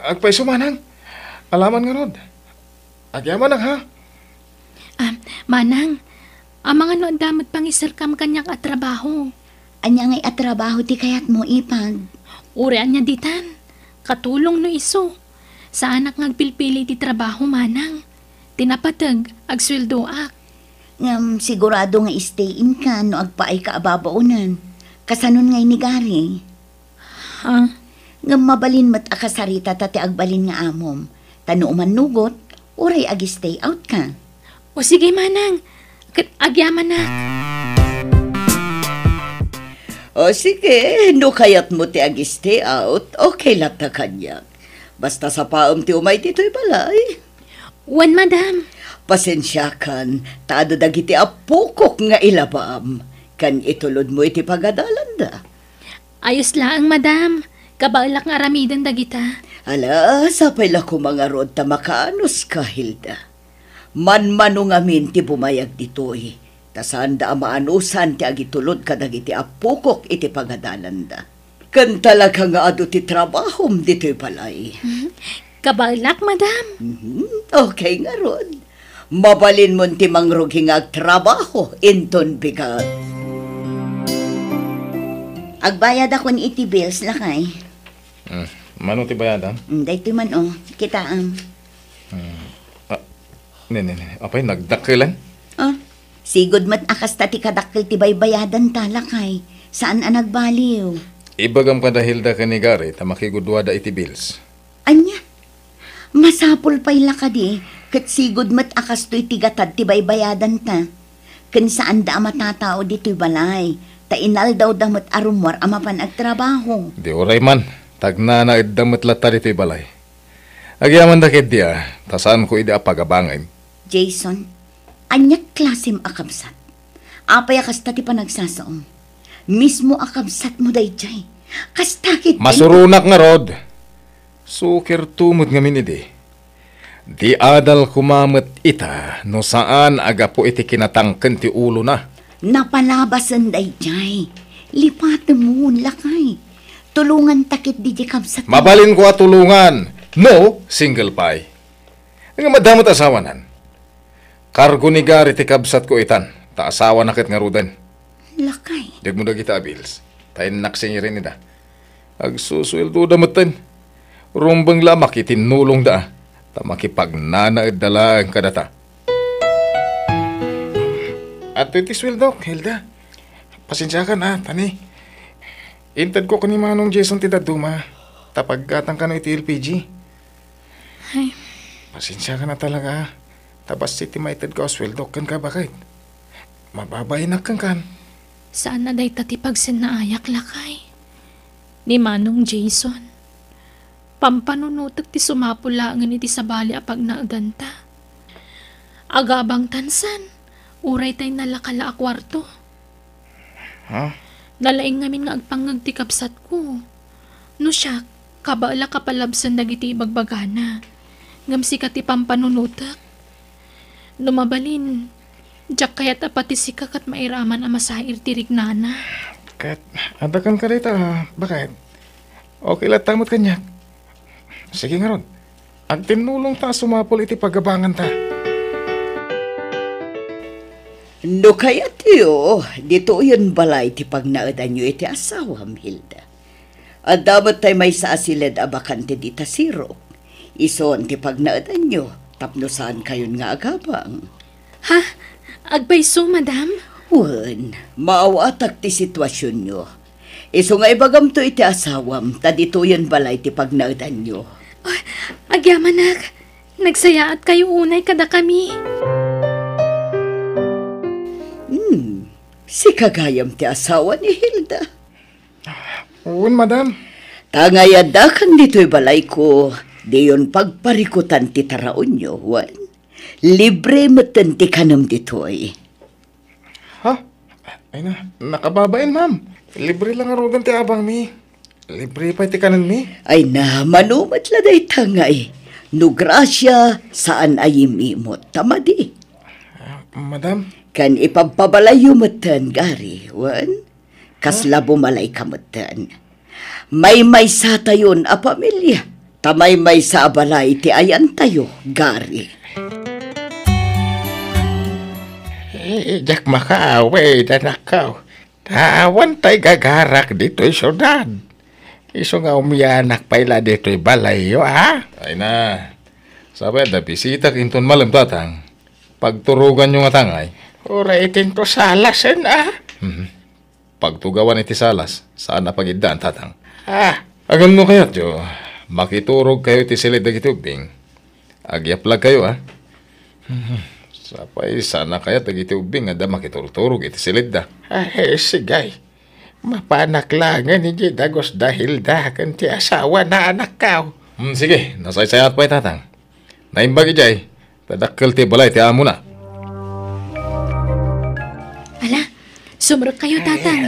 Agpaiso, Manang. Alaman nga rod. Agyaman ha? Manang, ang mga no damot pangisarkam kanyang atrabaho. Anya ngay atrabaho ti kayat mo ipag. Urean niya ditan. Katulong no iso. Sa anak ngagpilpili ti trabaho, Manang. Tinapatag, agsweldoak. Ngam sigurado nga stay-in ka no agpaay ka ababaunan. Kasanon ngay ni Gary. Ha? Ngam mabalin mat akasarita tati agbalin nga amom. Tano nugot, uray agi-stay out ka. O sige, Manang. Agyaman na. O sige, no kayat mo ti agi-stay out, okay lang ta kanya. Basta sa paom ti umay dito'y balay. Wan, madam. Pasensya kan, taado dagiti apukok nga ilabam. Kan itulod mo iti pagadalan da. Ayos lang, madam. Kabalak nga aramidan dagita. Ala, sapay la ko mga rod ta makaanos ka, Hilda. Man-mano ngamin ti bumayag dito'y. Tasan da maanusan ti agitulod ka dagiti apukok iti pagadalan da. Kan talaga nga ado ti trabahom dito'y balay. Kabalak, madam. Okay nga rod. Mabalin mo ti mangruging agtrabaho inton bigat. Agbayad ako ni iti bills lakay. Mano ti bayadan? Dahito man kitaan. Apay, nagdakilan? Sigod mat akas ta ti kadakkel ti baybayadan ta lakay. Saan ang nagbaliw? Ibagam ka dahil da kanigari, ta makigudwa da iti bills. Anya? Masapol pa'y lakadi. Kat sigod mat akas to'y tigatad ti baybayadan ta. Kan saan da matatao dito'y balay. Ta inal daw damot arumwar amapan agtrabaho. Di oray man, tagna na idamot lata dito'y balay. Agyaman da kit dia, tasaan ko ida pagabangay. Jason, anyak klasim akabsat. Apay akasta ti panagsasaom. Mismo akabsat mo dayjay. Kastakit Masurunak nga rod. Sukir tumot nga minidi. Di adal kumamat ita no saan aga po iti kinatangken ti ulo na. Napalabasan dayjay. Lipat mo lakay. Tulungan takit di kabsat. Mabalin ko at tulungan. No, single pie. Nga madamot asawanan. Kargo ni Gary ti kabsat ko itan. Ta asawa nakit nga rudan. Lakay. Dag mo na kita bills. Tayo naksing rin nida. Agsusweldo da matan. Rumbang lamak itinulong da. Ta makipagnanaad dala ang kadata. At iti sweldo, Hilda. Pasensya ka na, tani. Intad ko ni Manong Jason ti daduma. Tapaggatang ka na iti LPG. Ay. Pasensya ka na talaga. Tapos si timaitad ka o sweldo kan ka bakit? Mababay na kan. Saan na day tati pagsinayak lakay? Ni Manong Jason. Pampanunutak ti sumapulangan iti sabali apag naaganta. Agabang tansan. Uray tay nalakala a kwarto. Nalaing ngamin nga agpangag ti kapsat ko. No siya, kabaala kapalabsan dagiti ibagbagana. Ngamsi ka ti pampanunutak. Numabalin, diyak kaya't apati si kakat mairaman ang masair ti rignana. Kat, adakan ka rita, bakit? Okay latamot kanya. Sige nga ron. Ang tinulong ta sumapol iti pagabangan ta. No kaya tiyo, dito yun balay ti pagnaadan nyo iti asawam, Hilda. At dapat tayo may saasilid abakante di tasiro. Ison ti pagnaadan nyo, tapno saan kayon nga agabang. Ha? Agbayso, madam? Wan, maawatak ti sitwasyon nyo. Iso nga ibagam to iti asawam, ta dito yun balay ti pagnaadan nyo. Agyamanak, nagsayaat kayo unay kada kami. Si kagayam ti asawa ni Hilda. Un, madam. Tangayadakan dito'y balay ko, di yun pagparikutan ti taraon nyo, wan. Libre matan ti kanam dito'y. Ha? Ay na, nakababain, ma'am. Libre lang arugan ti abang mi. Libre pa ti kanan mi. Ay na, manumat laday tangay. No grasya, saan ay imimot tamadi. Madam? Kan ipagpabalayo matan, Gary, wan. Kasla bumalay ka matan. May sa tayon a pamilya. Tamay sa abalay ti ayan tayo, Gary. Jak makaaway na nakaw. Tawan tay gagarak dito'y syudad. Iso nga umiyanak paila dito'y balayo, ha? Ay na. Sabi, da bisita kinton malam tatang. Pagturugan nyo nga tangay. Ura itin to salasan, Pagtugawan iti salas, saan na pagidaan tatang? Agam no kayo, Jo. Makiturog kayo iti silid na gitubing. Agyaplag kayo, Sapay, sana kaya tagitubing ada makiturturog iti silid da. Sigay. Mapanaklangan ni Dagos dahil dahagan ti asawa na anak kaw. Sige, nasaysayat pa tatang. Naimbag ijay, tadakkel ti balay ti amo na. Ala, sumrot kayo, tatang.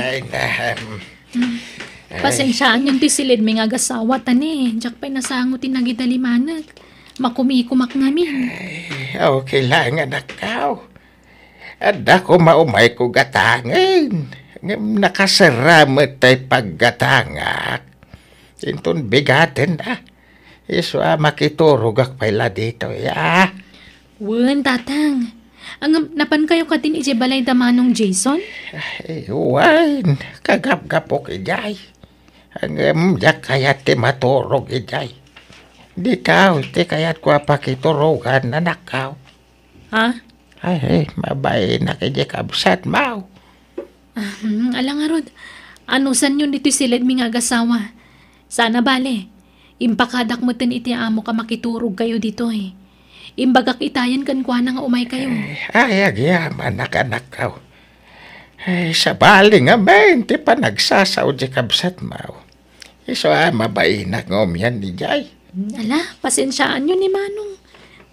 Pasensyaan yung tisilid may nga gasawa tani. Diyak pa'y nasangot tinagidalimanag. Makumikumak namin. Okay lang, anak ka. At ako maumay ko gatangin. Nakasaramat tayo paggatangak. Inton bigatin na. Iso makiturugak pala dito, ya. Wen, tatang. Ang napan kayo katin ije balay damanong Jason? Ay, wine. Kagap-gapok ijay. Ang kayat ti maturog ijay. Di kao, ti kayat ko pakiturugan na nakaw. Ha? Ay, mabay na kaya kabsat mau. Alang arod, ano san yun dito silid mi nga gasawa? Sana bale, impakadak mo tin iti amo ka makiturog kayo dito eh. Imbagak itayan kan kwa nga umay kayo. Ay, agyaman anak kao. Ay, sa bali nga men, ti pa nagsasaw di kabsat mau. Iso mabay na ngomyan ni Jay. Ala, pasensyaan yun ni Manong.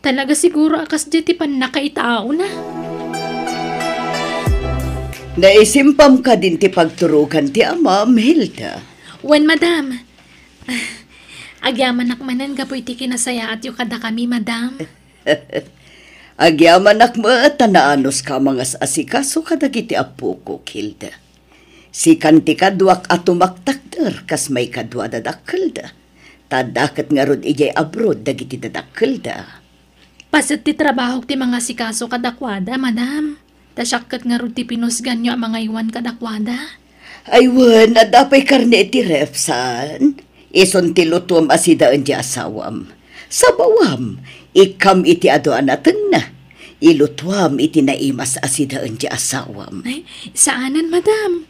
Talaga siguro akas di ti pan nakaitao na. Naisimpam ka din ti pagturukan ti Amam Hilda. Wen, madam. Agyaman nakmanan gapoy ti kinasaya at yung kada kami, madam. Agyaman nakma tanaanos ka mga asikaso kadagiti apo ko, Hilda. Si kanti kadwak at tumaktakder kas may kadwa dadakkel da. Tadakat nga rod ijay abroad dagiti dadakkel da. Pasit ti trabaho ti mga sikaso kadakwada, madam. Tasyakat nga rod ti pinusgan nyo ang mga iwan kadakwada. Aywan, adapay karne iti refsan. Ison ti lutuam asidaan di asawam. Sa bawam, ikam iti adoan natin na. Ilutuam iti naimas asidaan di asawam. Ay, saanan, madam?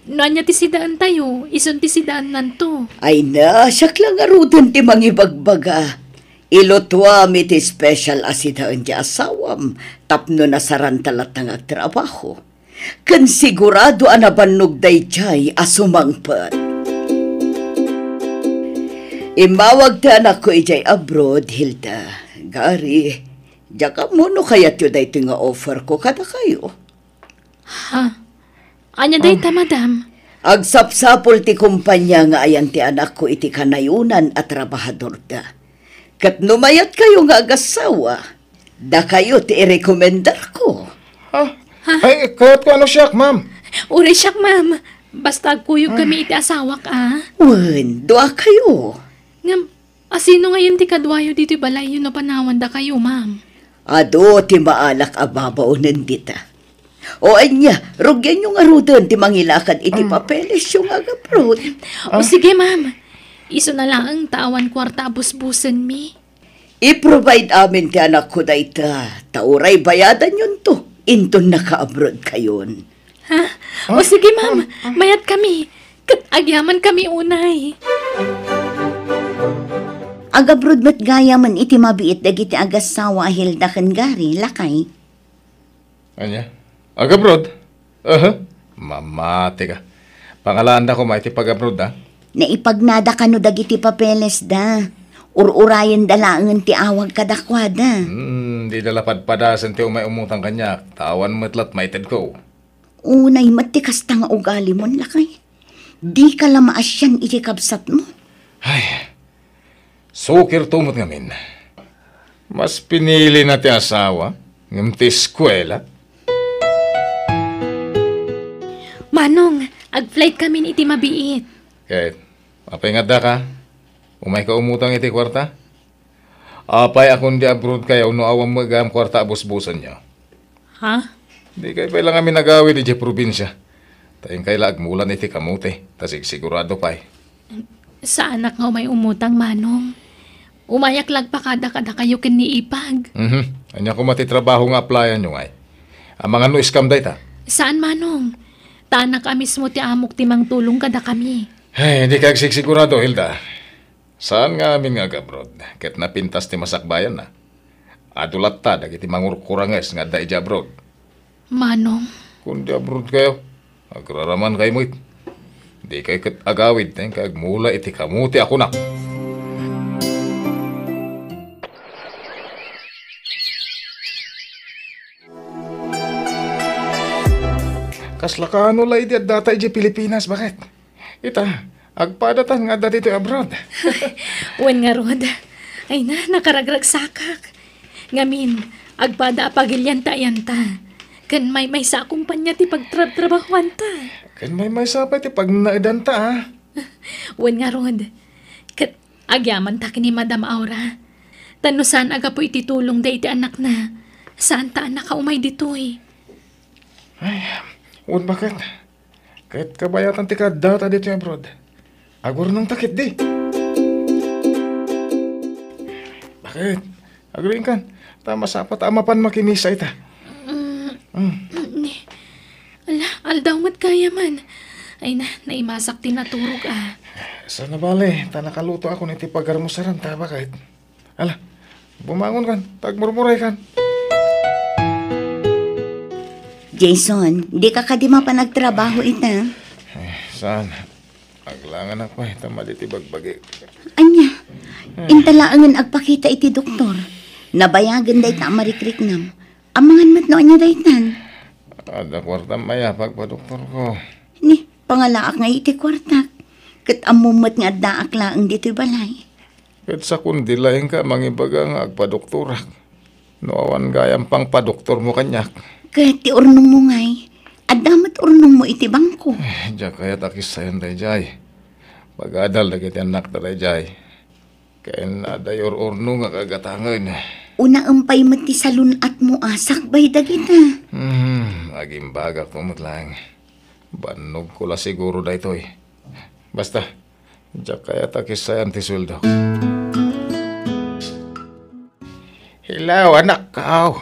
Noanya ti sidaan tayo, ison ti sidaan nanto. Ay na, siyak lang arudon ti mangibagbaga. Ilutuam iti special asidaan di asawam. Tapno na sarantalat ng agtrabaho. Kan sigurado anabannog day jay asumangpat. Imawag ta anak ko ijay abroad, Hilda. Gari, jaka mo no kayat yun day nga offer ko kada kayo. Ha? Anya day ta, madam? Agsapsapol ti kumpanya nga ayan ti anak ko iti kanayunan at trabahador da. Kat numayat kayo nga agasawa, da kayo ti i-recommendar ko. Ay, kahit ko ano siyak, ma'am. Uri siyak, ma'am. Basta kuyog kami iti asawak, Wen, doa kayo. Ngam, asino ngayon ti kadwayo dito balay yun na panawan da kayo, ma'am? Ado ti maalak ababaw nandita. O anya, rugyan yung arudan ti mangilakad iti papeles yung agaprod. O sige, ma'am. Iso na lang ang tawan kwarta busbusan mi. I-provide amin ti anak ko dayta. Tauray bayadan yun to. Inton naka-abroad kayon. Ha? O sige, ma'am. Mayat kami. Kat agyaman kami unay. Agabrod mat gaya man iti mabiit dagiti agasawa Hilda ken gari lakay. Anya? Agabrod? Mamati ka. Pangalaan na ko maiti pag-abroad, ha? Naipagnada kano dagiti papeles da. Ururayan dalangan ti awag kadakwada. Di dalapad padasan ti umay umutang kanya. Tawan matlat maited ko. Unay matikas ta nga ugali mo lakay. Di ka lamaas yan iti kabsat mo. Ay, sukir tumot ngamin. Mas pinili na ti asawa, ngam ti eskwela. Manong, ag-flight kami iti mabiit. Kahit, apay nga da ka, umay ka umutang iti kwarta. Apay akong di abroad kayo, no awang magam kwarta abusbusan niyo. Ha? Di kayo pa lang kami nagawi di probinsya. Tayong kaila agmulan iti kamuti, tasig sigurado pa'y. Sa anak nga may umutang, Manong. Umayak lagpakada kada kayo ken ni Ipag. Anya ko matitrabaho nga applyan nyo ay. Ang mga no iskam day ta. Saan, Manong? Tanak ka mismo ti amok timang tulong kada kami. Ay, hindi ka sigurado, Hilda. Saan nga amin nga gabrod? Ket napintas ti masakbayan na. Adulat ta, dagiti mangurkuranges nga da ija abroad. Manong? Kung di abroad kayo, agraraman kayo mo it. Di kayo ket agawid, kag mula iti kamuti ako na. Kasla ka ano lay di at data iji Pilipinas, bakit? Ita, agpadatan nga dati ito abroad. Wen nga rod. Ay na, nakaragrag sakak. Ngamin, agpada apagilyan ta yan ta. Kan may sa kumpanya ti pagtrabahuan ta. Kan may sapay ti pag naidan ta, ha? Wen nga rod. Kat agyaman ta kini Madam Aura. Tano saan aga po ititulong da iti anak na. Saan ta anak ka umay ditoy? Ay, un bakit? Kahit kabayatan ti ka data dito abroad. Agor nang takit di. Bakit? Agreeing kan. Tama sapat amapan makinisa ita. Ala, aldawmat kaya man. Ay na, naimasak tinaturog Sana bale, tanakaluto ako niti pagarmusaran ta bakit? Ala, bumangon kan, tagmurmuray kan. Jason, di ka kadima pa nagtrabaho ita. Saan? Aglangan ako tama diti bagbagi. Anya, intalaangan agpakita iti doktor. Nabayagan day ta marikriknam. Amangan mat no anya daytan. Ada kwarta maya pagpa-doktor ko. Ni, pangalaak nga iti kwartak. Kat amumat nga daak laang dito'y balay. Kat sa kundilayin ka, mangibaga nga agpa-doktorak. Noawan gayang pang pa-doktor mo kanyak. Kat ti urnong mo ngay. Adamat urnong mo iti bangko. Diya kaya takis sayan day jay. Pag-adal na kiti anak taray jay. Kaya na dayor urno nga kagatangan. Una ampay mati salun at mo sakbay dagita. Agimbaga ko lang. Banog ko la siguro da ito Basta, diya kaya takis sayan ti sweldo. Hilaw, anak ka.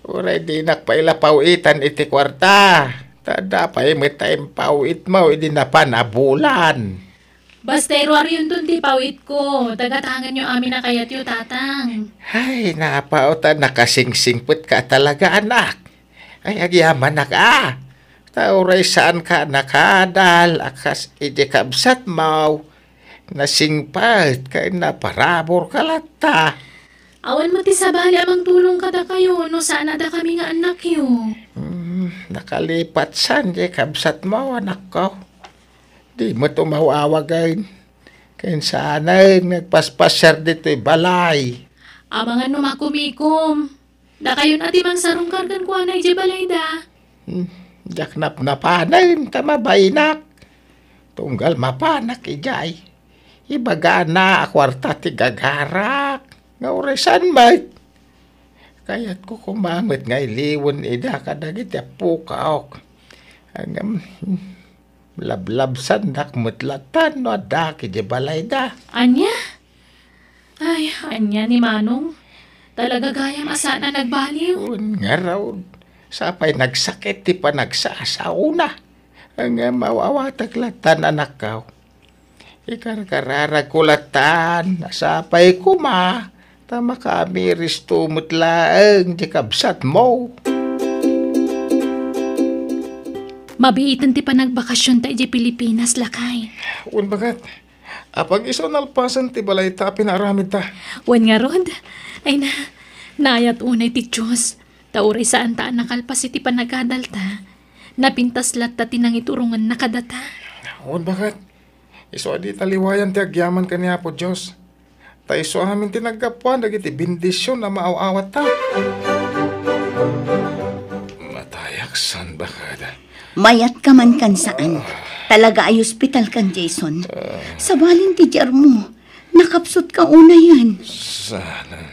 Uray di nakpailapawitan iti kwarta. Tada pa'y may time pawit mo, hindi na panabulan. Basta irwaryon dun di pawit ko. Tagatangan nyo amin na kayat yu tatang. Ay, napautan, nakasingsingput ka talaga, anak. Ay, agyaman na ka. Tauray saan ka nakadal, akas idikabsat mo. Nasingpat, kaya naparabor ka lata. Awan mo ti sabali amang tulong kada kayo, no sana da kami nga anak yu. Nakalipat san, idikabsat mo, anak ko. Di mo tumawawagain. Kaya sana nagpaspasyar dito'y balay. Amangan no makumikom. Da kayo na timang sarong kargan ko anay di balay da. Jaknap na panayin, tamabainak. Tunggal mapanak ijay. Ibaga na akwarta ti gagarak. Nga oresan may. Kaya't ko kumamit nga iliwan ida kadagit ya pukaok. Hanggang lablab sandak mutlatan no adaki di balay da. Anya? Ay, anya ni Manong. Talaga gaya masana nagbaliw. Nga raw. Sapay nagsakit ti pa nagsasauna. Ang mawawatag latan anak ka. Ikarkararag kulatan. Nasapay kuma. Tama kami ristumot laang di kabsat mo. Mabiitan ti pa nagbakasyon tayo di Pilipinas, lakay. Un bagat. Apag iso nalpasan ti balay ta pinaramid ta. Wan nga rod. Ay na, nayat unay ti Diyos. Tauray saan ta nakalpas iti panagadal ta. Napintas lat ta tinang iturungan nakadata. Un bagat. Iso adi taliwayan ti agyaman kaniya po Diyos. Ta iso amin tinagkapuan dagiti bendisyon na maaawat ta. Matayaksan bakada. Mayat ka man kan saan. Talaga ay ospital kan, Jason. Sa balin ti jar mo. Nakapsot ka una yan. Sana.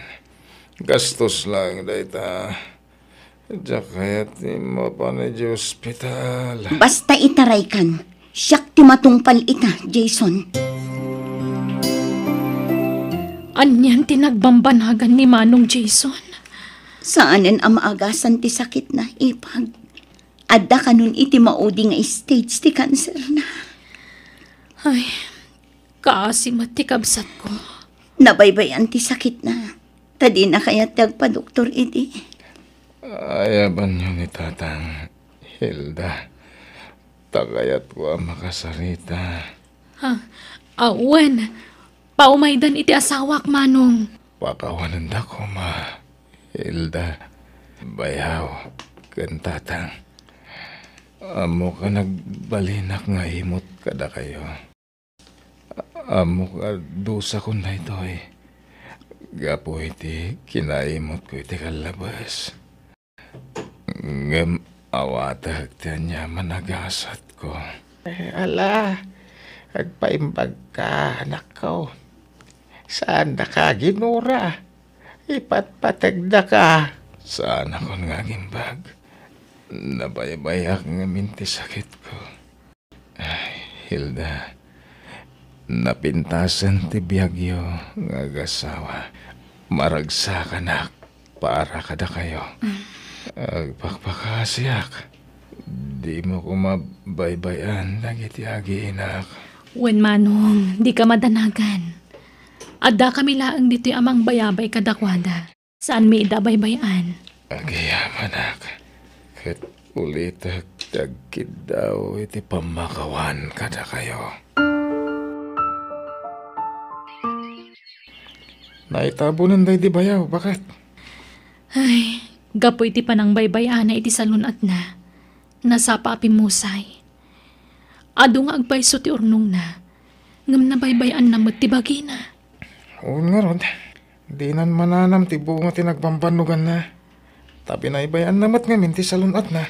Gastos lang dayta. Diya kaya ti mo pa na di ospital. Basta itaray kan. Siyak ti matungpal ita, Jason. Anyan tinagbambanagan ni Manong Jason. Saanan ang maagasan ti sakit na ipag. Adda ka nun iti maudi nga stage ti cancer na. Ay, kaasimat ti kabsat ko. Nabaybayan ti sakit na. Tadi na kaya tagpa-doktor iti. Ayaban nyo ni Tatang Hilda. Tagayat ko ang makasarita. Awen, paumaydan iti asawak, Manong. Pakawanan da ko, ma. Hilda, bayaw, kan Tatang. Amo ka nagbalinak nga imot kada kayo. Amo ka dusa ko na ito eh. Gapo iti kinaimot ko iti kalabas. Ngam awatag niya managasat ko. Ala, agpaimbag ka, anak ko. Saan na ka, ginura? Ipatpatag na ka. Saan ako nga gimbag? Nabaybayak nga minti sakit ko. Ay, Hilda, napintasan ti biyagyo nga gasawa. Maragsa ka nak, para kada kayo. Agpakpakasyak. Di mo ko mabaybayan, nagiti agi inak. Wen manong, di ka madanagan. Adda kami laang dito'y amang bayabay kadakwada. Saan may idabaybayan? Agiyaman nak. Kat ulitag tagkid daw iti pamakawan kada kayo. Naitabunan day di bayaw, bakit? Ay, gapo iti panang baybayan na iti salunat na. Nasapa apimusay. Ado nga agpaiso ti urnong na. Ngam na baybayan na matibagi na. Oo nga ron. Di nan mananam ti bunga tinagbambanugan na. Tapi na ibayan namat nga minti salunat na.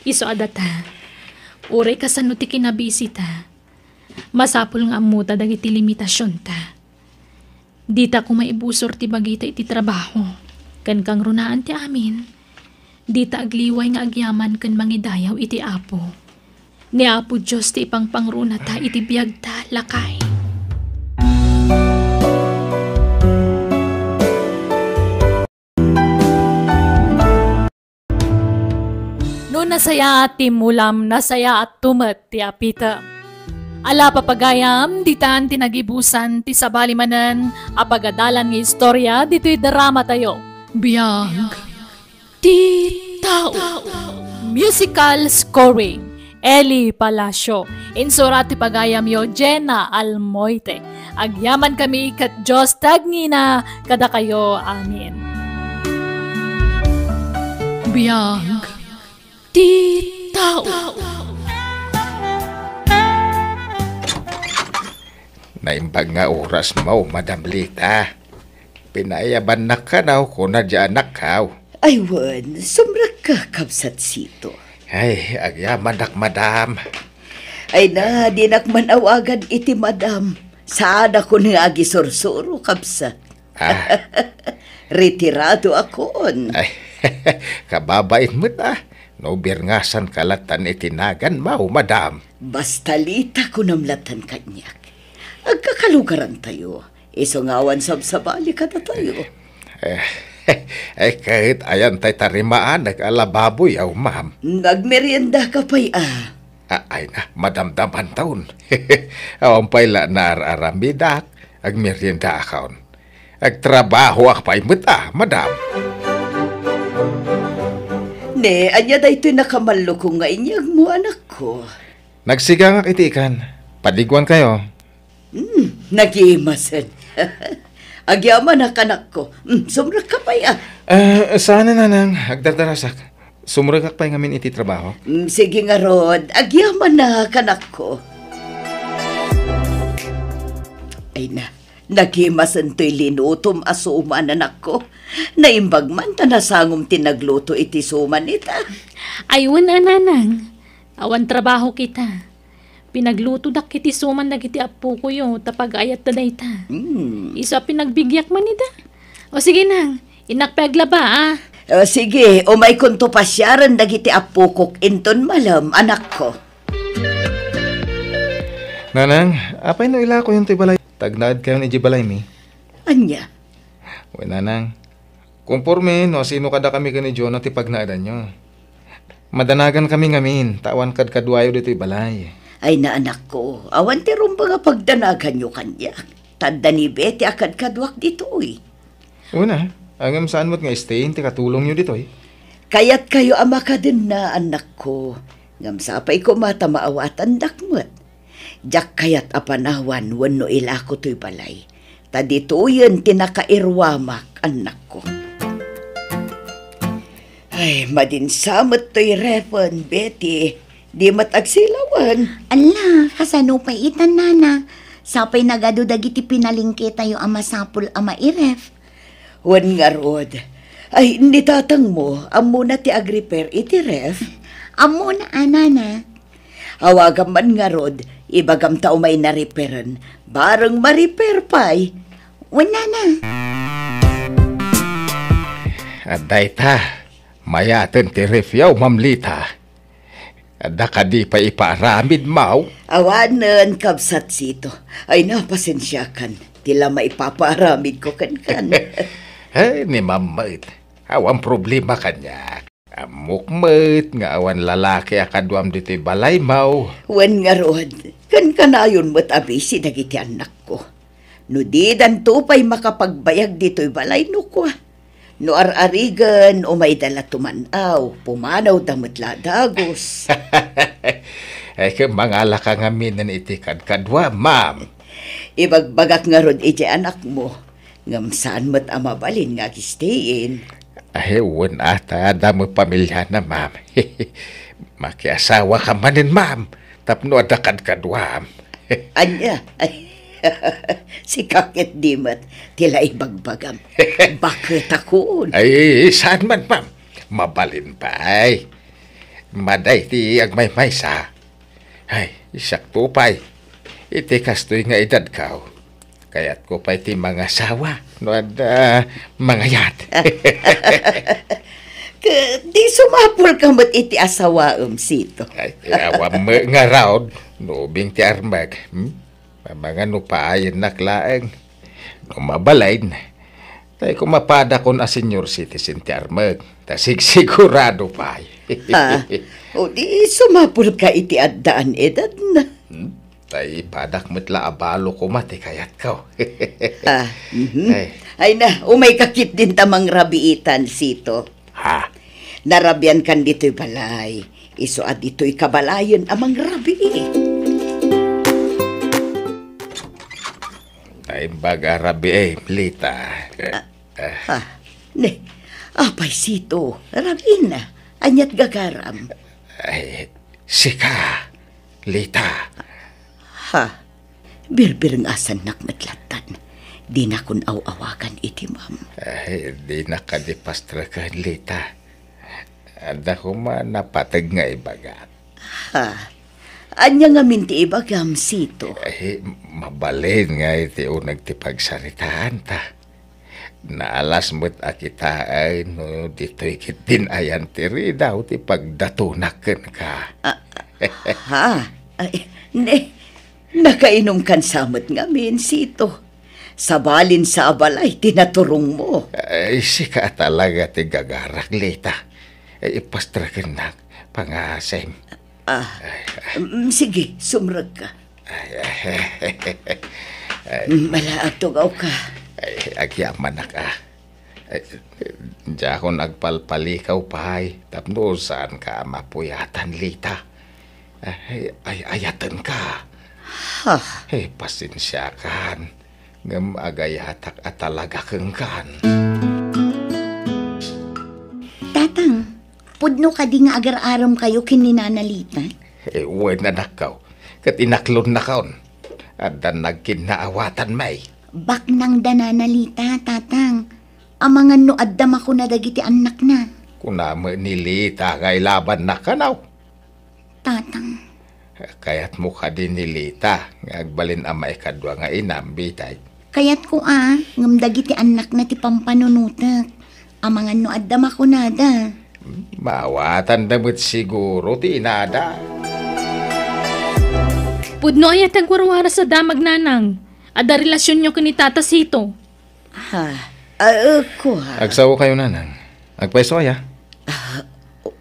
Iso adata. Uray ka sa nuti kinabisita. Masapul nga amuta dagiti limitasyon ta. Dita ko maibusor ti bagita iti trabaho. Kan kang runaan ti amin. Dita agliway nga agyaman kan mangidayaw iti apo. Ni apo Diyos ti ipang pangruna ta iti biyag ta lakay. No nasaya at timulam, nasaya at tumet ti apita. Ala papagayam, ditan tinagibusan ti sabalimanan, apagadalan ng istorya, dito'y drama tayo. Biyag ti tao. Musical scoring, Eli Palacio. Insurat ti pagayam yo, Jenna Almoite. Agyaman kami kat Diyos tagngina, kada kayo, amin. Biyag ti tao. Naimbag nga oras mo, Madam Lita. Pinayaban na ka daw kung nadya anak ka. Ay, wan, sumrak ka, kabsat sito. Ay, agyaman nak, Madam. Ay na, di nakmanawagan iti madam. Saan ako nga agisursuro, kabsat. Retirado akon. Ay, kababait mo na. No birngasan kalatan itinagan mo, Madam. Basta Lita ko namlatan kanyak. Agkakalugaran tayo. Isungawan sabsabali ka na tayo. Kahit ayan tay tarimaan, nag-alababoy, ma'am. Nagmerienda ka pa'y Ay na, madamdaman taon. Awang payla na aramidak, agmerienda akaon. Agtrabaho ak pa'y muta, Madam. Ne, anya da ito'y nakamallo ko nga inyag mo, anak ko. Nagsigang ak itikan. Padigwan kayo. Nagimasan. Agyaman ak anak ko. Sumrak ka pa'y Sana na nang agdardarasak. Sumuragak pa'y ngamin iti trabaho. Sige nga, Rod. Agyaman na ak anak ko. Ay na, nagimasan to'y linutom asuman anak ko. Naimbag man ta nasangom tinagluto iti suman ita. Aywan ananang. Awan trabaho kita. Pinagluto dak kiti suman na kiti apo ko yo tapag ayat na dayta. Isa pinagbigyak man ita. O sige nang, inakpaglaba sige, umay kunto pasyaran dagiti apo kok inton malam anak ko. Nanang, apay no ila ko yung tibalay. Tagnaad kayo ni Jibalay mi. Anya? Uy, nanang. Kumporme, no, sino kada kami kani John at ipagnaadan nyo. Madanagan kami ngamin, tawan kad kadwayo dito'y balay. Ay na anak ko, awan ti rumba nga pagdanagan nyo kanya. Tanda ni Betty akad kadwak dito'y. Una, angam saan mo't nga stay, ti katulong nyo dito'y. Kaya't kayo ama ka din na anak ko. Ngam sapay ko mata maawatan dakmat. Jak kayat apanawan wano ilako to'y balay. Tadito yun tinakairwamak anak ko. Ay, madinsamot to'y repon, Betty. Di matagsilawan. Ala, kasano pa itan nana. Sapay nagado dagiti pinalingke tayo ama sapul ama iref. Wan nga rod. Ay, hindi tatang mo. Amo na ti agriper iti ref. Amo na anana. Awagam man nga rod. Ibagam tao may nariperan. Barang mariper pa'y. Wala na. Aday ta, mayaten ti ref yaw, mamlita. Ada ka di pa iparamid mau. Awanan, kabsat sito. Ay, napasensyakan. Tila maipaparamid ko kan. Ay, ni mamait. Awan problema kanya. Amukmet nga awan lalaki akadwam dito'y balay mau. Wan nga rod. Kan kanayon mo't abisi dagiti anak ko. No di dan tupay makapagbayag dito'y balay no ko. No ar-arigan o may dala tumanaw, pumanaw damot ladagos. Ay mangala ka nga minan iti kadwa, ma'am. Ibagbagak nga rod iti anak mo. Ngam saan mo't amabalin nga gistayin. Ay, wan ata, damo pamilya na, ma'am. Makiasawa ka manin, ma'am. Tapno adakad kadwam. Anya, ay. Si kakit dimat, tila ibagbagam. Bakit ako? Ay, saan man, ma'am? Mabalin pa, ay. Maday ti agmay-may sa. Ay, isak tupay. Iti kastoy nga edad kao. Kaya't ko pa iti mga sawa. No, mga yat. Di sumapul ka mo't iti asawa sito. Ay, awam nga raod. Nubing ti armag. Mga nupaayin na klaeng. Numabalain. Tayo kumapada kon a senior citizen ti armag. Tasig sigurado pa. O di sumapul ka iti addaan edad na. Tayo padak matla abalo ko mati kayat ka. Ay na, umay kakit din tamang rabiitan sito. Ha? Narabyan kan dito'y balay. Iso at dito'y kabalayon amang rabii. Ay baga rabi Lita. Ne, apay sito, rabin na, anyat gagaram. Ay, sika, Lita. Ha, birbir ng asan nakmatlatan. Di na kun awakan iti, ma'am. Ay, di na kadipastra ka, Lita. Ada ko man napatag nga ibagat. Ha, anya nga minti ibagam sito. Ay, mabalin nga iti unag ti pagsaritaan ta. Naalas mo't akita ay no dito'y kitin ayan tiri daw ti pagdatunaken ka. Ha, ay, ne, nakainom kan samot nga min sito. Sabalin sa abalay, tinaturong mo. Ay, sika talaga ti gagarak, Lita. Ay, ipastraken na, pangasem. Sige, sumrag ka. Malaag tugaw ka. Ay, agyaman na ka. Diya ko nagpalpalikaw pahay. Tapno saan ka mapuyatan, Lita. Ay, ayatan ka. Ay, pasensya kan. Ngam agayatak at talaga kang kan. Tatang, pudno ka di nga agar-aram kayo kininanalita. Eh, uwan na nakaw. Kat inaklon na kaon. At nagkinaawatan may. Bak nang dananalita, tatang. Amangan no addam ako na dagiti anak na. Kunama ni Lita kay laban na kanaw. Tatang. Kaya't mukha din ni Lita. Ngagbalin amay kadwa nga inambitay. Kaya't ko ngam dagiti anak na ti pampanunutak. Amangan no addam ako nada. Mawatan damit siguro ti inada. Pudno ay atang warwara sa damag nanang. Ada relasyon nyo kini Tata Sito. Ako ha. Agsawa kayo nanang. Agpaisoya.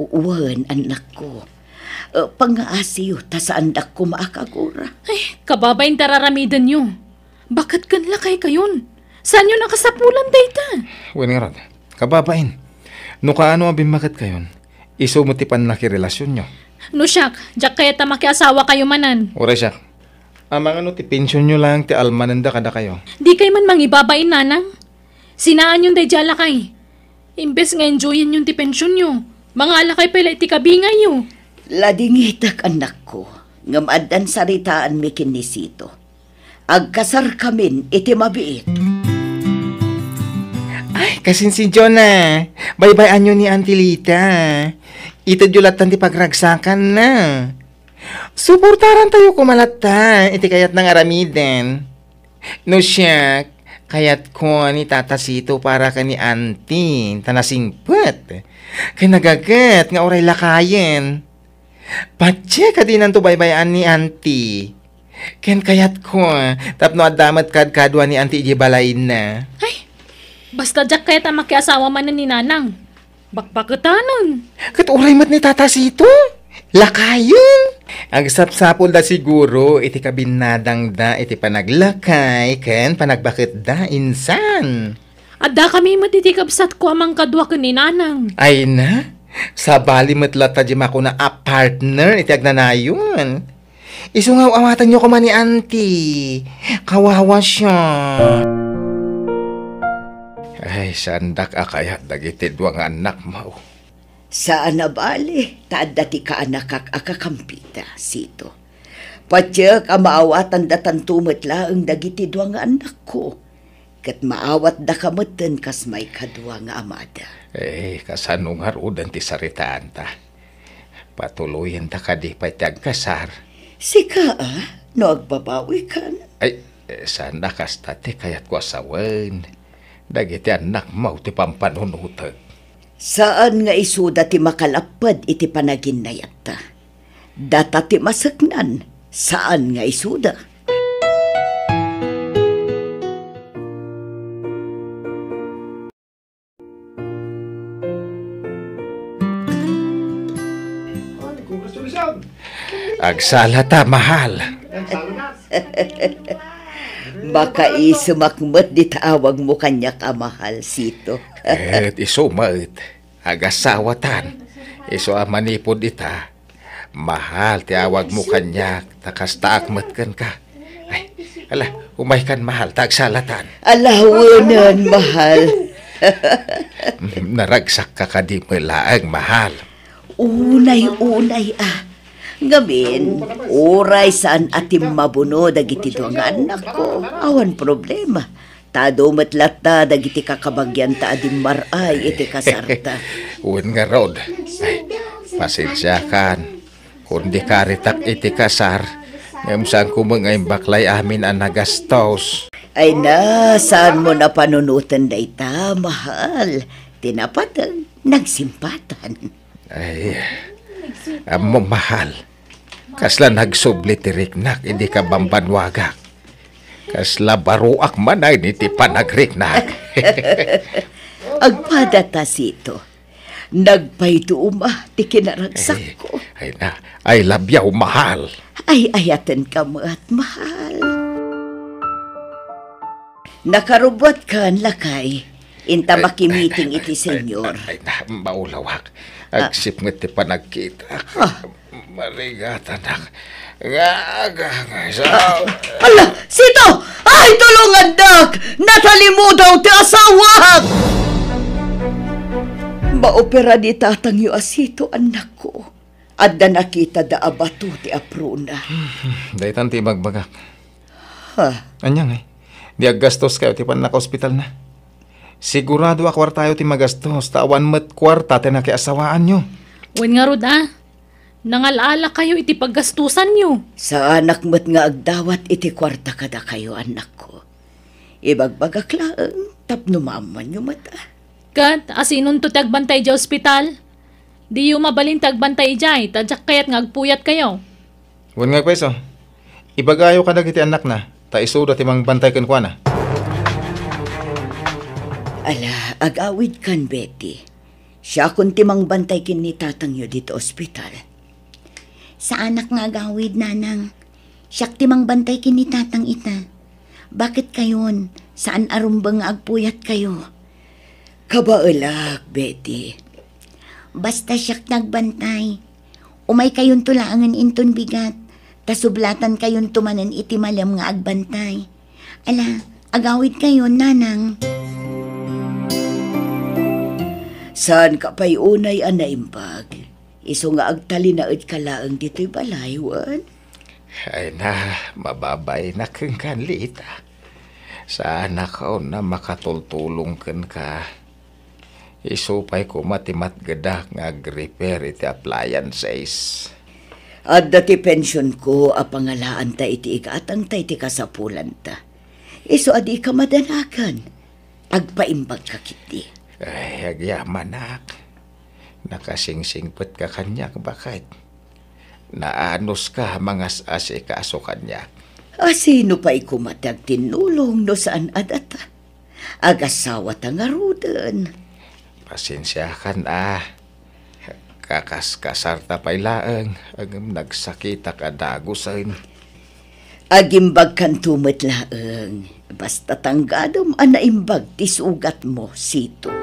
Uwan, anak ko. Pangaasiyo, tasaandak ko maakagura. Ay, kababayin tararamidan nyo. Bakit kanla kayon? Saan nyo nakasapulan, dayta? Wen nga rod. Kababain. No kaano abin makat kayon? Iso mo ti panlaki relasyon nyo. No siyak, jak kaya ta makiasawa kayo manan. Ora siya. Amang ano ti pensyon nyo lang ti almananda kada kayo. Di kay man mangibabain nanang. Sinaan yung day jala kay. Imbes nga enjoyin yung ti pensyon nyo. Mga alakay pala iti kabingay nyo. Ladingitak anak ko, ngamadan saritaan mi kinisito. Agkasar kamin iti mabiit. Ay, kasin si Jonah. Bye-bye anyo ni Auntie Lita. Ito julatan ti pagragsakan na. Suportaran tayo kumalata. Iti kayat ng aramiden. No siya, kayat ko ni tatasito para ka ni Auntie. Tanasingpet. Kaya nagagat nga oray lakayen. Patse ka din ang tubaybayan ni Auntie. Ken kayat ko, tapno adamat kadwa ni Auntie Ibalay na. Ay, basta jak kaya makiasawa man ni Nanang. Bakbakatanon. Kat oray mat ni tatasito. Lakayon. Agsapsapol da siguro, iti kabinadang da, iti panaglakay, ken panagbakit da, insan. Adda kami matitikabsat ko amang kadwa ko ni Nanang. Ay na, sa bali matlata di ako na a partner, iti agnanayon. Isungaw amatan nyo ko man ni Auntie. Kawawa siya. Ay, sandak akayat dagiti duwang anak mo. Saan na bali, taadati ka anak akakampita, sito. Patya ka maawatan datan tumatla ang dagiti duwang anak ko. Kat maawat da kamatan kas may kadwa nga amada. Kasanong harudan ti saritaan ta. Patuloyin ta ka di pa'y kasar. Sika no agbabawi ka na. Ay, sana kasta ti kayat ko asawan. Dagiti anak mo ti pampanunutag. Saan nga isuda ti makalapad iti panaginayat ta? Data ti masaknan, saan nga isuda? Agsalata, mahal. Baka isumakmat di taawag mo kanya kamahal, sito. Isumat. Agasawatan. Iso amanipod ita. Mahal, tiawag mo kanya. Takastaakmat kan ka. Ay, ala, umay kan mahal. Tagsalatan. Alawanan, mahal. Naragsak ka di malaang, mahal. Unay-unay Gamin, oray saan atim mabuno dagiti doang anak ko. Awan problema. Tado matlata dagiti kakabagyan ta adim maray iti kasarta. Uwan nga rod. Ay, pasensya kan. Kundi karitak iti kasar. Ngam saan kumangay baklay amin ang nagastos. Ay na, saan mo na panunutan da ita, mahal? Tinapatan, nagsimpatan. Ay, amo mahal. Kasla nagsubli ti riknak, hindi ka bambanwagak. Kasla baruak manay ni ti panagriknak. Agpadata sito. Nagpayto ti kinaragsak ko. Ay na, ay labyaw mahal. Ay ayatan ka mo at mahal. Nakarubot ka lakay. Inta makimiting iti senyor. Ay na, maulawak. Agsip nga ti panagkita. Marigatan ak. Ala, sito! Ay, tulungan dak! Natalimudaw ti asawak! Maopera di tatang yu asito, anak ko. At da nakita da abato ti apruna. Daitan ti magbagak. Ha? Anyang di aggastos kayo ti panaka-hospital na. Sigurado akwar tayo ti magastos, tawan met kwarta ti nakiasawaan nyo. Wen nga rod nangalala kayo iti paggastusan nyo. Sa anak mo't nga agdawat iti kwarta kada kayo, anak ko. Ibagbagak laang, tapno maaman nyo mata. Kat, asinon to tagbantay di ospital? Di yung mabalin tagbantay jay, tadyak kayat ngagpuyat kayo. Wan nga kweso, ibagayo ka iti anak na, ta isuda ti mangbantay kan kwa na. Ala, agawid kan, Betty. Siya kung timang bantay kin ni tatang yo dito ospital. Sa anak nga agawid, nanang. Siyak timang bantay kin ni tatang ita. Bakit kayon? Saan arumbang agpuyat kayo? Kabaalak, Betty. Basta siyak nagbantay. Umay kayon tulaangan inton bigat. Tasublatan kayon tumanan iti malam nga agbantay. Ala, agawid kayon, nanang. Saan ka pa'y unay anaimbag? Iso nga agtalinaid ka laang dito'y balaywan. Ay na, mababay na kang kanlita. Sana ka na makatultulong ka. Isupay ko matimat gadak nga repair iti appliances. At dati pension ko, apangalaan ta iti ikatang ta iti kasapulan ta. Iso adi ka madanakan. Agpaimbag ka kiti. Ay, agyaman nak. Nakasingsingpet ka kanyak bakit? Naanos ka mangas ase kaso kanyak. Sino pa'y kumatag tinulong no saan adata? Agasawa ta nga rudan. Pasensya kan Kakaskasarta pa'y laeng, agam nagsakita ka dagusan. Agimbag kan tumet laeng, basta tanggadom anaimbag tisugat mo, Sito.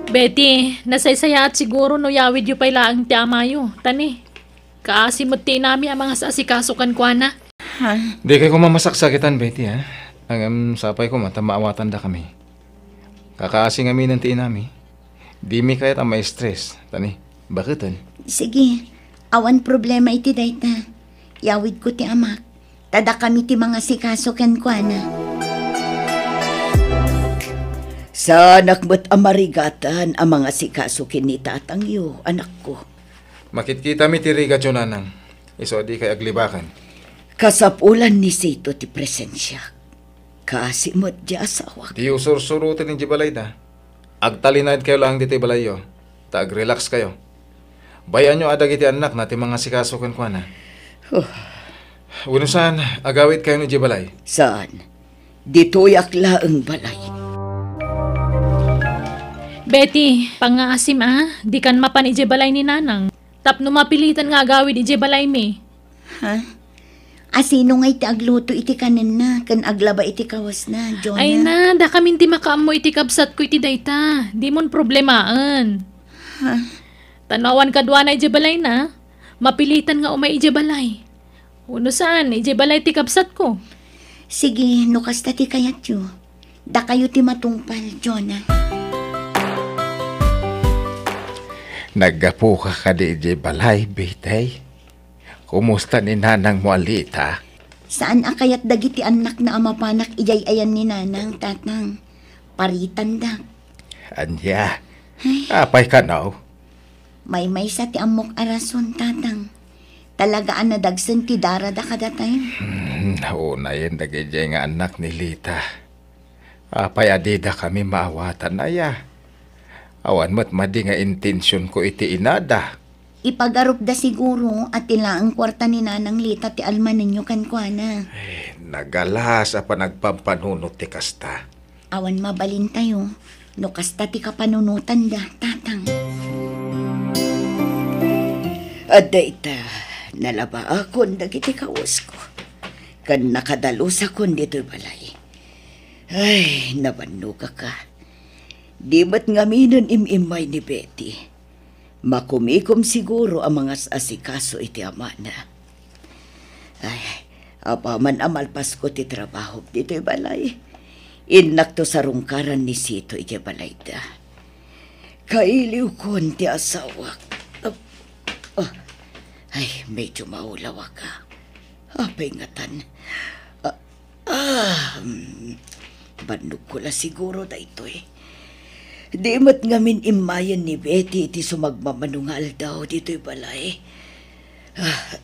Betty, nasaysaya at siguro no yawid yu pa'y laang ti amayo. Tani, kaasimot ti nami ang mga sasikasukan kwa na. Di kayo kumamasaksakitan, Betty, ha? Ang sapay ko matamawatan da kami. Kakaasing amin ng tiin nami. Di mi kayat ang may stress. Tani, bakitan? Sige, awan problema iti dayta. Yawid ko ti amak. Tada kami ti mga sikasukan kwa na. Sa nakmat amarigatan ang mga sikasukin ni tatang yu, anak ko. Makitkita mi ti riga nanang. Iso di kay aglibakan. Kasapulan ni Sito ti presensya. Kasimot di asawa. Di usur-surutin ng jibalay da. Agtalinad kayo lang dito balayo. Tag-relax kayo. Bayan nyo adag iti anak na ti mga sikasukan kwa na. Uno saan, agawit kayo ng jibalay? Saan? Dito'y akla ang balay. Betty, pangaasim di kan mapan ijebalay ni nanang. Tapno mapilitan nga agawid ijebalay mi. Ha? Asino nga iti agluto iti kanin na, kan aglaba iti kawas na, Jonah. Ay na, da kami ti makaamo iti kabsat ko iti dayta. Di mon problemaan. Ha? Tanawan kadwa na ijebalay na, mapilitan nga umay ijebalay. Uno saan, ijebalay ti kabsat ko. Sige, nukas ti kayat yu. Da kayo ti matungpal, Jonah. Naggapo ka di balay, Betay. Kumusta ni nanang mo alita? Saan akayat dagiti anak na amapanak ijay-ayan ni nanang, tatang? Paritan da. Anya, apay ka now? May sa ti amok arason, tatang. Talagaan na dagsan ti dara da kadatay. Nauna yun dagijay nga anak ni Lita. Apay adida kami maawatan na ya. Awan mo't madi nga intensyon ko iti inada. Ipagarup da siguro at tila ang kwarta ni nanang Lita ti alman ninyo kankwana. Nagalas apa nagpampanunot ti kasta. Awan mabalin tayo, no kasta ti kapanunutan da, tatang. Adda ita, nalaba akon dagiti kawas ko. Kan nakadalos akon dito'y balay. Ay, nabanuga ka. Di ba't ngaminan imimay ni Betty? Makumikom siguro ang mga asikaso iti ama na. Ay, apaman amalpas ko ti trabaho dito'y balay. Inak to sa rungkaran ni Sito iti balay da. Kailiw kon ti asawa. Ay, medyo maulawa ka. Apay ngatan. Bandog ko la siguro da ito eh. Di mat ngamin imayan ni Betty iti sumagmamanungal daw dito'y balay.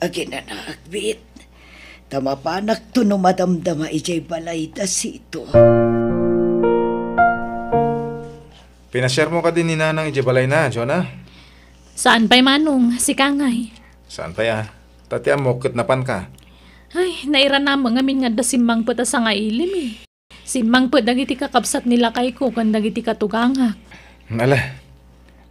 Agin na naagbit. Tama panak to no madamdama ijay balay da Sito. Pinashare mo ka din ni nanang ijay balay na, Jonah? Saan pa'y manong, si Kangay? Saan pa ya? Tati mo, kitnapan ka. Ay, naira na mga min nga da simbang pata sa nga ilim eh. Simbang pata dagiti kakabsat nila kay ko kan dagiti katugangak. Ala,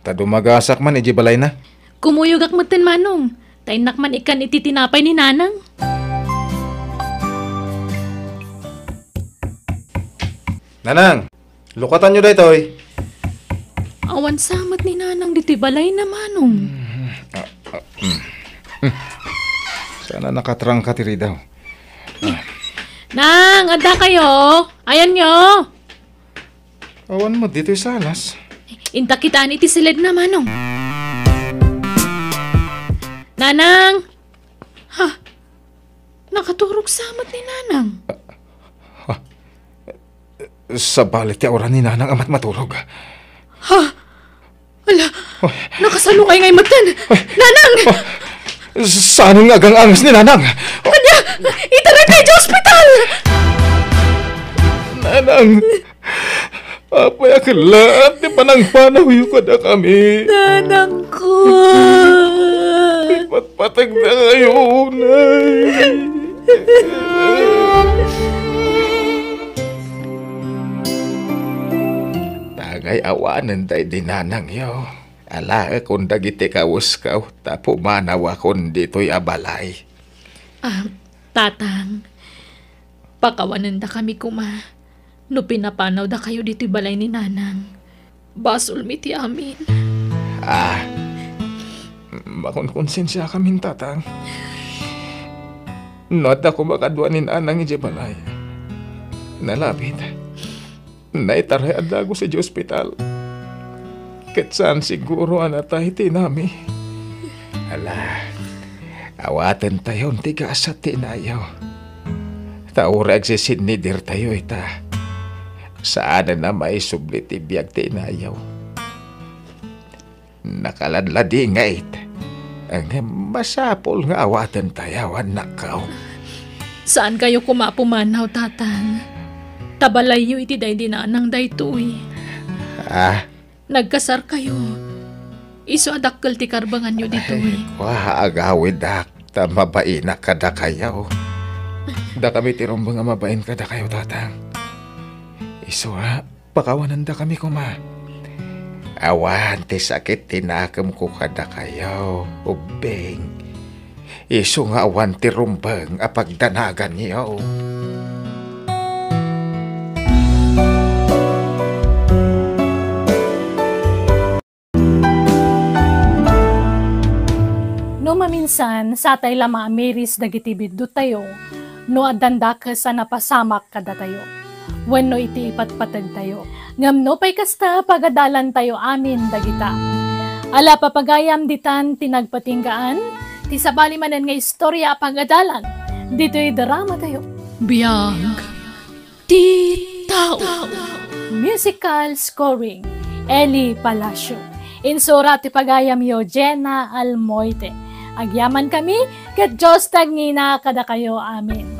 tadumagasak man iji balay na. Kumuyog ak maten manong. Tainak man ikan iti tinapay ni nanang. Nanang, lukatan nyo daytoy. Awan samat ni nanang dito'y balay na manong. Sana nakatrang ka tiri daw. Nang, ada kayo. Ayan nyo. Awan mo dito sa alas. Inta kitaan iti silid na manong. Nanang! Ha? Nakaturog samat ni Nanang. Sa balit ya oran ni Nanang amat matulog. Ha? Ala, nakasalukay ngay matan. Nanang! Saan nga agang angas ni Nanang? Kanya, itaray kayo sa ospital! Nanang! Apay akalaat ni panang-panaw yung kada kami. Nanang ko! Patpatag na ngayon ay. Tagay awanan tayo din Nanang yo. Ala kung dagiti kawas ka, tapo manawa kung dito'y abalay. Tatang, pakawanan da kami kuma. No pinapanaw da kayo dito'y balay ni Nanang. Basol miti amin. Makonkonsensya kami, tatang. Not ako makadwa ni Nanang iti balay. Nalapit. Naitaray adago sa ospital. Ket saan siguro anatay tinami. Ala, awatan tayo tiga sa tinayaw. Taurag si sinidir tayo ita. Saan na may sublit ibiyag tinayaw. Nakaladladi nga it. Ang masapol nga awatan tayo nakaw. Saan kayo kumapumanaw, tatang? Tabalayo iti day dinanang daytoy. Nagkasar kayo. Iso adakkel ti karbangan nyo dito eh. Agawid dak, tamabain na kada kayaw. Da kami tirumbang nga mabain kada kayo, tatang. Iso pakawanan da kami kuma. Awan, ti sakit tinakam ko kada kayaw, ubeng. Iso nga awan ti rumbang apagdanagan niyo. No maminsan, satay lama amiris dagiti biddo tayo, no adandak sa napasamak kada tayo. Wenno iti ipatpatag tayo. Ngamno pay kasta pagadalan tayo amin dagita. Ala papagayam ditan tinagpatinggaan, ti sabali manen nga istorya pagadalan, dito'y drama tayo. Biyag ti tao. Musical scoring, Eli Palacio. Insura ti pagayam yo, Jenna Almoite. Agyaman kami, ket Diyos tagngina kada kayo amin.